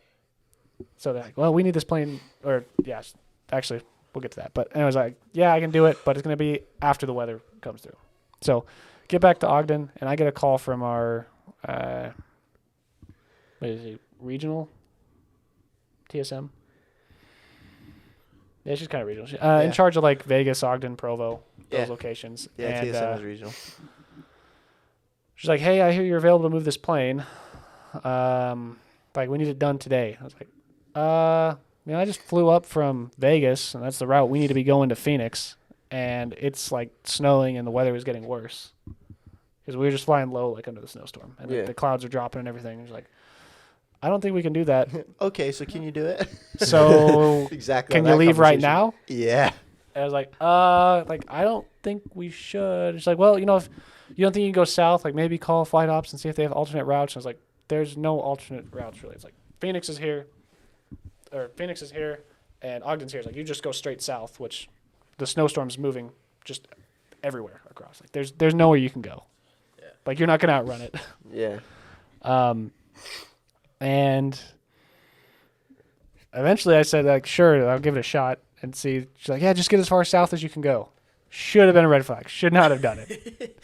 So they're like, well, we need this plane, or yes, actually, we'll get to that. But I was like, yeah, I can do it, but it's going to be after the weather comes through. So get back to Ogden, and I get a call from our, regional TSM. Yeah, she's kind of regional. In charge of like Vegas, Ogden, Provo, those locations. Yeah, and, TSM is regional. she's like, hey, I hear you're available to move this plane. Like, we need it done today. I was like, I just flew up from Vegas, and that's the route we need to be going to Phoenix. And it's like snowing, and the weather was getting worse because we were just flying low, like under the snowstorm, and the clouds are dropping and everything. It's like, I don't think we can do that. Okay, so can you do it? So Exactly. can on you that leave right conversation. now? Yeah. And I was like, I don't think we should. She's like, well, if you don't think you can go south, like maybe call Flight Ops and see if they have alternate routes. And I was like, there's no alternate routes really. It's like Phoenix is here, and Ogden's here. It's like you just go straight south, which the snowstorm's moving just everywhere across. Like there's nowhere you can go. Yeah. Like you're not gonna outrun it. Yeah. And eventually I said, like, sure, I'll give it a shot and see. She's like, yeah, just get as far south as you can go. Should have been a red flag. Should not have done it.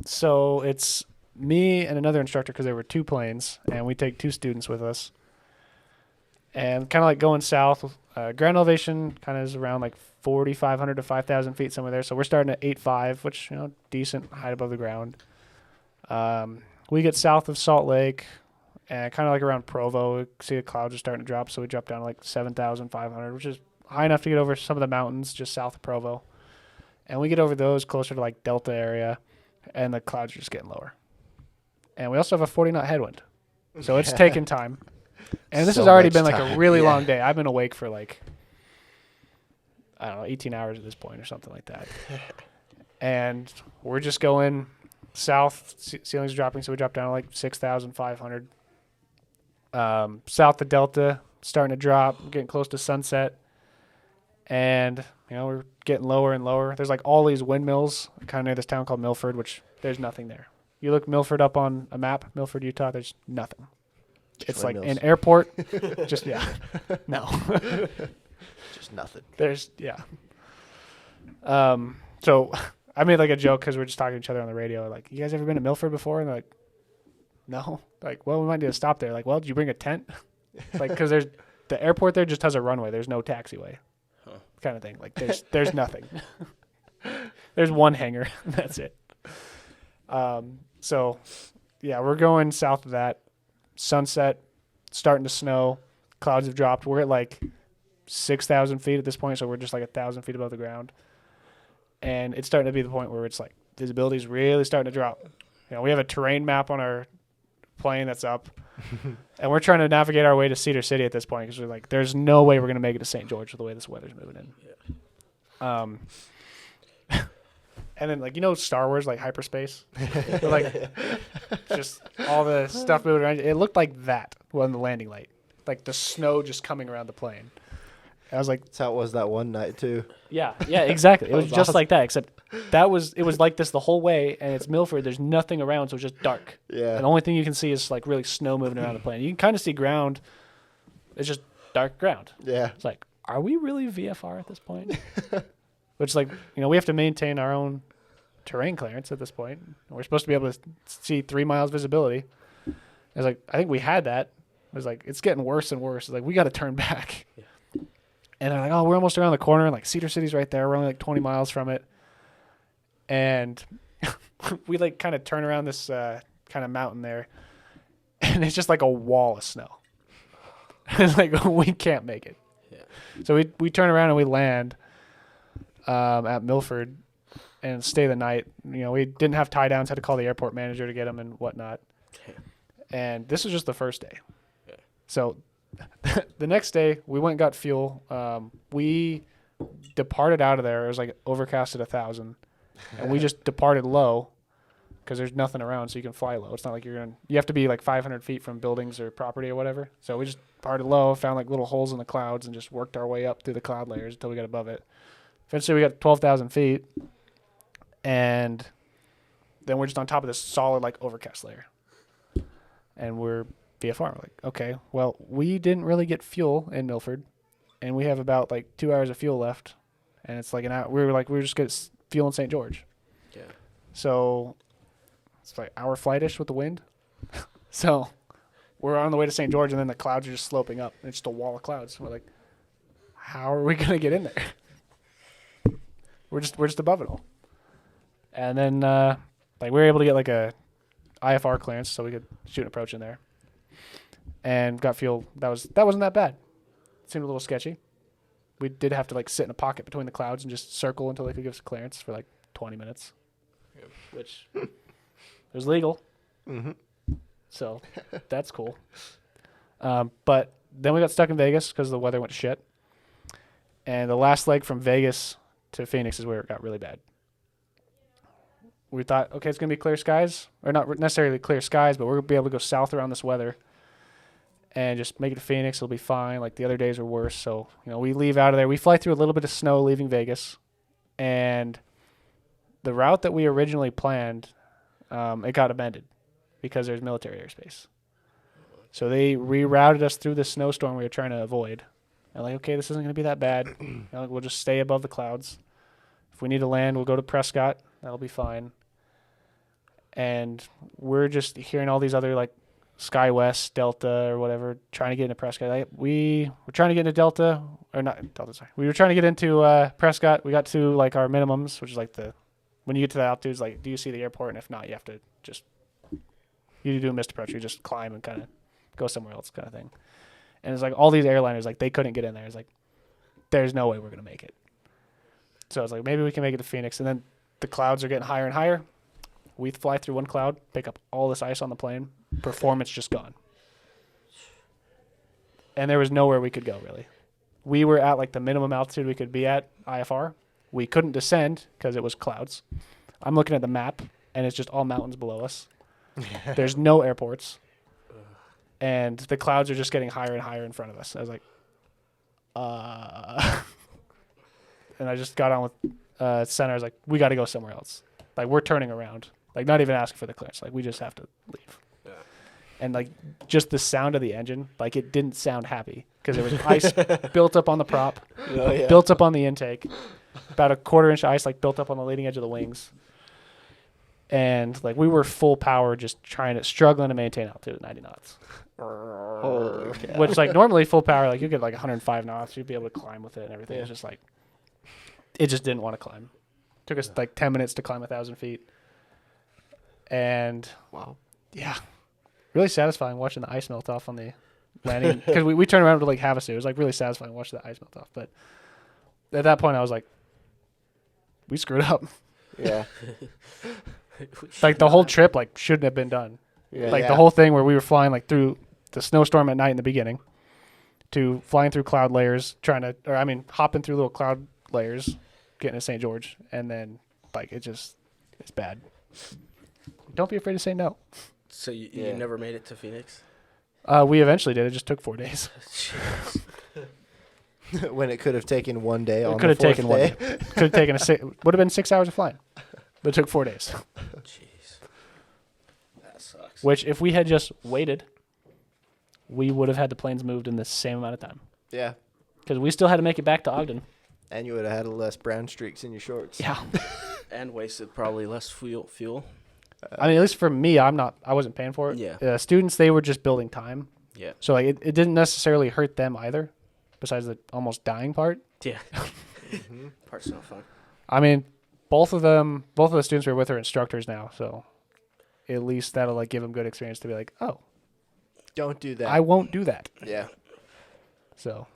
So it's me and another instructor because there were 2 planes, and we take 2 students with us. And kind of like going south, ground elevation kind of is around like 4,500 to 5,000 feet, somewhere there. So we're starting at 8.5, which, decent height above the ground. We get south of Salt Lake and kind of like around Provo. We see the clouds are starting to drop, so we drop down to like 7,500, which is high enough to get over some of the mountains just south of Provo. And we get over those closer to like Delta area, and the clouds are just getting lower. And we also have a 40-knot headwind, so it's taking time. And this So has already much been like time, a really yeah. long day. I've been awake for like, I don't know, 18 hours at this point or something like that. And we're just going south. Ceilings are dropping, so we drop down to like 6,500. South of Delta, starting to drop, getting close to sunset. And, we're getting lower and lower. There's like all these windmills kind of near this town called Milford, which there's nothing there. You look Milford up on a map, Milford, Utah, there's nothing. It's windmills. like an airport. Just, no. Just nothing. There's, So I made like a joke because we're just talking to each other on the radio. Like, you guys ever been to Milford before? And they're like, no. Like, well, we might need to stop there. Like, well, did you bring a tent? Like, because the airport there just has a runway. There's no taxiway, kind of thing. Like, there's nothing. There's one hangar. That's it. So, we're going south of that. Sunset, starting to snow. Clouds have dropped. We're at like 6,000 feet at this point, so we're just like 1,000 feet above the ground. And it's starting to be the point where it's like visibility is really starting to drop. We have a terrain map on our plane that's up, and we're trying to navigate our way to Cedar City at this point because we're like, there's no way we're going to make it to St. George with the way this weather's moving in. And then, like, Star Wars, like hyperspace, like just all the stuff moving around. It looked like that on the landing light, like the snow just coming around the plane. I was like, That's how it was that one night too. yeah, exactly. It was just awesome. like that, except it was like this the whole way, and it's Milford. There's nothing around, so it's just dark. Yeah. And the only thing you can see is like really snow moving around the plane. You can kind of see ground. It's just dark ground. Yeah. It's like, are we really VFR at this point? Which, like, we have to maintain our own terrain clearance at this point. We're supposed to be able to see 3 miles visibility. It's like, I think we had that. It was like, it's getting worse and worse. It's like, we got to turn back. Yeah. And they're like, oh, we're almost around the corner. And like, Cedar City's right there. We're only like 20 miles from it. And we like kind of turn around this kind of mountain there. And it's just like a wall of snow. It's like, we can't make it. Yeah. So we turn around and we land at Milford and stay the night. We didn't have tie downs, had to call the airport manager to get them and whatnot. Okay. And this was just the first day. Yeah. So the next day we went and got fuel. We departed out of there. It was like overcast at 1,000, and we just departed low because there's nothing around, so you can fly low. It's not like you have to be like 500 feet from buildings or property or whatever. So we just departed low, found like little holes in the clouds, and just worked our way up through the cloud layers until we got above it. Eventually we got 12,000 feet, and then we're just on top of this solid like overcast layer, and we're VFR. We're like, okay, well, we didn't really get fuel in Milford, and we have about like 2 hours of fuel left, and it's like an hour. We were just getting fuel in St. George. Yeah. So it's like hour flightish with the wind. So we're on the way to St. George, and then the clouds are just sloping up. It's just a wall of clouds. We're like, how are we gonna get in there? We're just above it all. And then we were able to get like a IFR clearance so we could shoot an approach in there. And got fuel. That wasn't that bad. It seemed a little sketchy. We did have to like sit in a pocket between the clouds and just circle until they could give us clearance for like 20 minutes. Yep. Which was legal. Mm-hmm. So that's cool. But then we got stuck in Vegas because the weather went to shit. And the last leg from Vegas to Phoenix is where it got really bad. We thought, okay, it's going to be clear skies. Or not necessarily clear skies, but we're going to be able to go south around this weather and just make it to Phoenix. It'll be fine. Like, the other days are worse. So, we leave out of there. We fly through a little bit of snow leaving Vegas. And the route that we originally planned, it got amended because there's military airspace. So they rerouted us through the snowstorm we were trying to avoid. And like, okay, this isn't going to be that bad. We'll just stay above the clouds. If we need to land, we'll go to Prescott. That'll be fine. And we're just hearing all these other, like, SkyWest, Delta, or whatever, trying to get into Prescott. We were trying to get into Delta, or not Delta, sorry. We were trying to get into Prescott. We got to, like, our minimums, which is, like, when you get to the altitude, it's like, do you see the airport? And if not, you have to just, you do a missed approach. You just climb and kind of go somewhere else kind of thing. And it's like all these airliners, like, they couldn't get in there. It's like, there's no way we're going to make it. So I was like, maybe we can make it to Phoenix. And then the clouds are getting higher and higher. We fly through one cloud, pick up all this ice on the plane. Performance just gone. And there was nowhere we could go, really. we were at like the minimum altitude we could be at IFR. We couldn't descend because it was clouds. I'm looking at the map, and it's just all mountains below us. There's no airports. And the clouds are just getting higher and higher in front of us. I was like, and I just got on with center. I was like, we got to go somewhere else. Like, we're turning around. Like, not even asking for the clearance. Like, we just have to leave. Yeah. And, like, just the sound of the engine, like, it didn't sound happy because there was ice built up on the prop, built up on the intake, about a 1/4 inch ice, like, built up on the leading edge of the wings. And, like, we were full power just struggling to maintain altitude at 90 knots. Holy cow. Which, like, normally full power, like, you get, like, 105 knots. You'd be able to climb with it and everything. It's just, like, it just didn't want to climb. Took us, like, 10 minutes to climb 1,000 feet. And, Wow. yeah, really satisfying watching the ice melt off on the landing. Because we turned around to, like, Havasu. It was, like, really satisfying watching the ice melt off. But at that point, I was like, we screwed up. Yeah. Like, the whole trip, like, shouldn't have been done. Yeah. Like, the whole thing where we were flying, like, through the snowstorm at night in the beginning to flying through cloud layers, hopping through little cloud layers, getting to St. George. And then, like, it's bad. Don't be afraid to say no. So you Yeah. never made it to Phoenix? We eventually did. It just took 4 days. Jeez. When it could have taken one day. It On could have the fourth taken one. day. Could have taken would have been 6 hours of flying, but it took 4 days. Jeez. That sucks. Which, if we had just waited, we would have had the planes moved in the same amount of time. Yeah. Because we still had to make it back to Ogden. And you would have had less brown streaks in your shorts. Yeah. And wasted probably less fuel. I mean, at least for me, I wasn't paying for it. Yeah. Students, they were just building time. Yeah. So like it didn't necessarily hurt them either, besides the almost dying part. Yeah. Part's not fun. I mean, both of the students we were with are instructors now, so at least that'll like give them good experience to be like, oh, Don't do that. I won't do that. Yeah. So,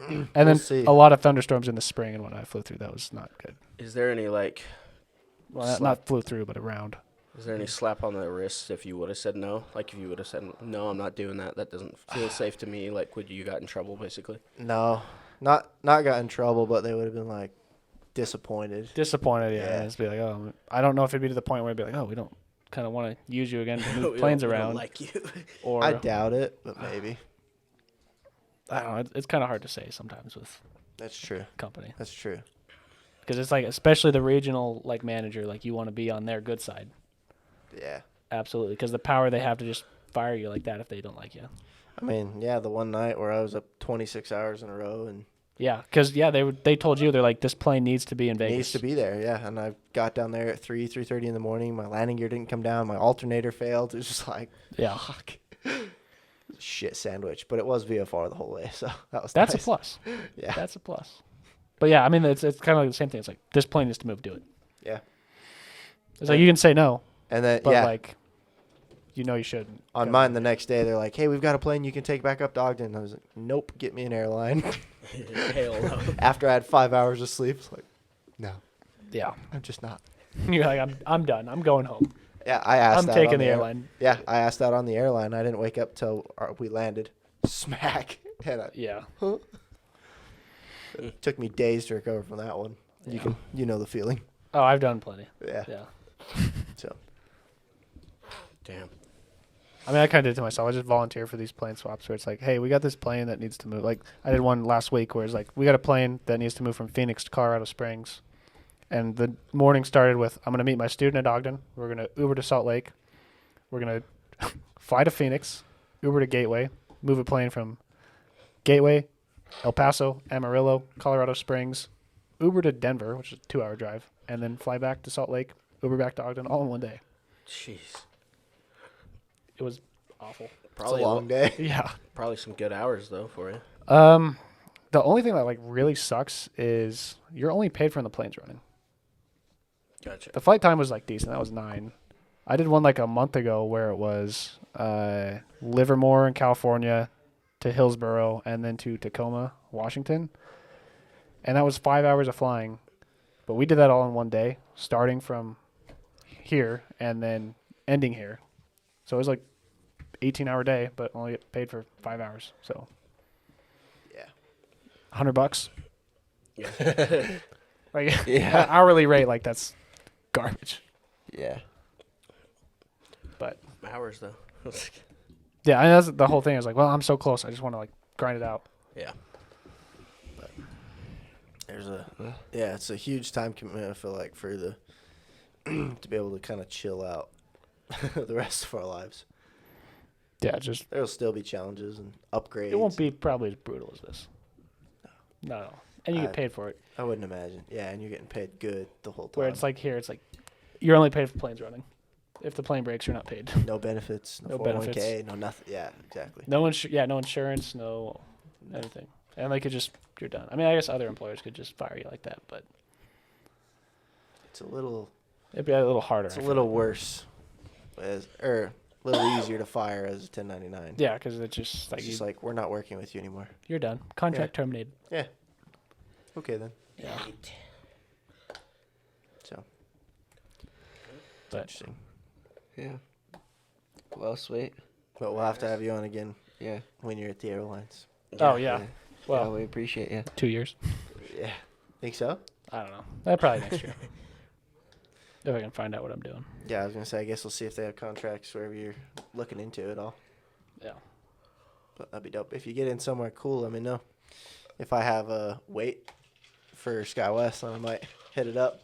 and We'll then see. a lot of thunderstorms in the spring, and when I flew through, that was not good. Is there any Well, not flew through, but around. Is there any slap on the wrist if you would have said no? Like if you would have said no, I'm not doing that. That doesn't feel safe to me. Like would you got in trouble basically? No. Not got in trouble, but they would have been like disappointed. Disappointed, yeah. Yeah. And just be like, oh, I don't know if it'd be to the point where it'd be like, oh, we don't kind of want to use you again to move We planes don't around. like you. Or I doubt it, but maybe. I don't know. It's kind of hard to say sometimes with That's true. company That's true. because it's like, especially the regional like manager, like you want to be on their good side. Yeah. Absolutely, because the power they have to just fire you like that if they don't like you. I mean, yeah, the one night where I was up 26 hours in a row and Yeah, because they told you they're like this plane needs to be in Vegas. needs to be there, yeah. And I got down there at 3:30 in the morning. My landing gear didn't come down. My alternator failed. It was just like, Yeah, fuck. Shit sandwich, but it was VFR the whole way, so that was that's nice. a plus. Yeah. That's a plus. But yeah, I mean it's kind of like the same thing. It's like this plane needs to move, do it. Yeah. It's like you can say no, And then but yeah, like you know you shouldn't. on go. mine the next day they're like, "Hey, we've got a plane you can take back up to Ogden." I was like, "Nope, get me an airline." Hell no. After I had 5 hours of sleep, it's like, "No, Yeah, I'm just not." you're like I'm done. I'm going home. Yeah, I asked. I'm that taking on the air- airline. Yeah, I asked that on the airline. I didn't wake up till we landed. Smack. And Yeah. it took me days to recover from that one. Yeah. You know the feeling. Oh, I've done plenty. Yeah. Yeah. So Damn. I mean, I kind of did it to myself. I just volunteer for these plane swaps where it's like, hey, we got this plane that needs to move. Like, I did one last week where it's like, we got a plane that needs to move from Phoenix to Colorado Springs. And the morning started with, I'm going to meet my student at Ogden. We're going to Uber to Salt Lake. We're going to fly to Phoenix, Uber to Gateway, move a plane from Gateway, El Paso, Amarillo, Colorado Springs, Uber to Denver, which is a 2-hour drive, and then fly back to Salt Lake, Uber back to Ogden, all in one day. Jeez. It was awful. Probably it's a long day. Yeah. Probably some good hours though for you. The only thing that like really sucks is you're only paid for when the plane's running. Gotcha. The flight time was like decent. That was 9. I did one like a month ago where it was Livermore in California to Hillsboro and then to Tacoma, Washington. And that was 5 hours of flying. But we did that all in one day, starting from here and then ending here. So it was like 18-hour day, but only get paid for 5 hours. So Yeah. $100. Yeah. Like Yeah. hourly rate, like that's garbage. Yeah. But Hours though. yeah, and that's the whole thing. Is like, well, I'm so close. I just want to like grind it out. Yeah. There's it's a huge time commitment. I feel like for the to be able to kind of chill out the rest of our lives. Yeah, just There'll still be challenges and upgrades. it won't be probably as brutal as this. No, and you get paid for it. I wouldn't imagine. Yeah, and you're getting paid good the whole time. Where it's like here, it's like you're only paid if the plane's running. If the plane breaks, you're not paid. no benefits, No 401k, benefits. no nothing. Yeah, exactly. No no insurance, no anything, and they could just you're done. I mean, I guess other employers could just fire you like that, but It's a little. it'd be a little harder. It's I a feel little like. worse, a little easier to fire as a 1099. Yeah, because it's just like It's just like we're not working with you anymore. you're done. Contract terminated. Yeah. Okay then. Yeah, So. but Interesting. Yeah. Well, sweet. But we'll have to have you on again Yeah. when you're at the airlines. oh yeah. Yeah, Well, we appreciate you. 2 years. Yeah. Think so? I don't know. Probably next year. If I can find out what I'm doing. Yeah, I was gonna say. I guess we'll see if they have contracts wherever you're looking into it all. Yeah. But that'd be dope. If you get in somewhere cool, let me know. If I have a wait for SkyWest, then I might hit it up.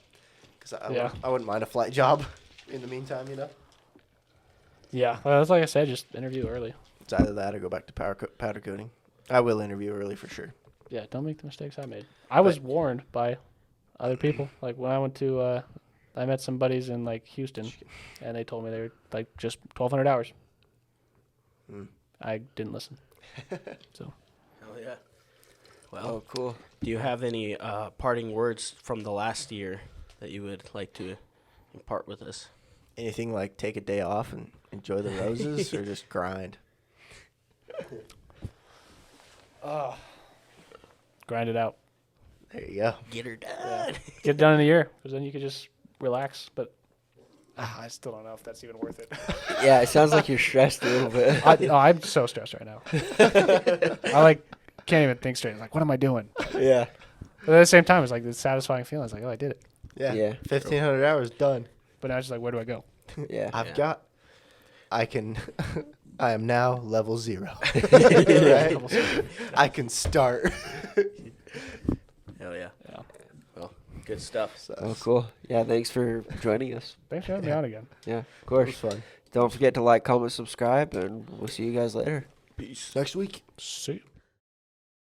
Cause I wouldn't mind a flight job in the meantime, you know. Yeah. Well, that's like I said. Just interview early. It's either that or go back to powder coating. I will interview early for sure. Yeah. Don't make the mistakes I made. I was warned by other people. Like when I went to, I met some buddies in like Houston, and they told me they were like just 1,200 hours. Mm. I didn't listen. So. Hell yeah. Well, Oh, cool. do you have any parting words from the last year that you would like to impart with us? Anything like take a day off and enjoy the roses, or just grind? Grind it out. There you go. Get her done. Yeah. Get it done in a year, because then you could just relax. But I still don't know if that's even worth it. Yeah, it sounds like you're stressed a little bit. I'm so stressed right now. I can't even think straight. It's like, what am I doing? Yeah. But at the same time, it's like this satisfying feeling. It's like, oh, I did it. Yeah. Yeah. 1,500 hours done. But now it's just like, where do I go? Yeah. I am now level 0. Right? I can start. Hell yeah. Yeah. Well, good stuff. So, Oh, cool. Yeah, thanks for joining us. Thanks for having me on again. Yeah, of it course. was fun. Don't forget to like, comment, subscribe, and we'll see you guys later. Peace. Next week. See you.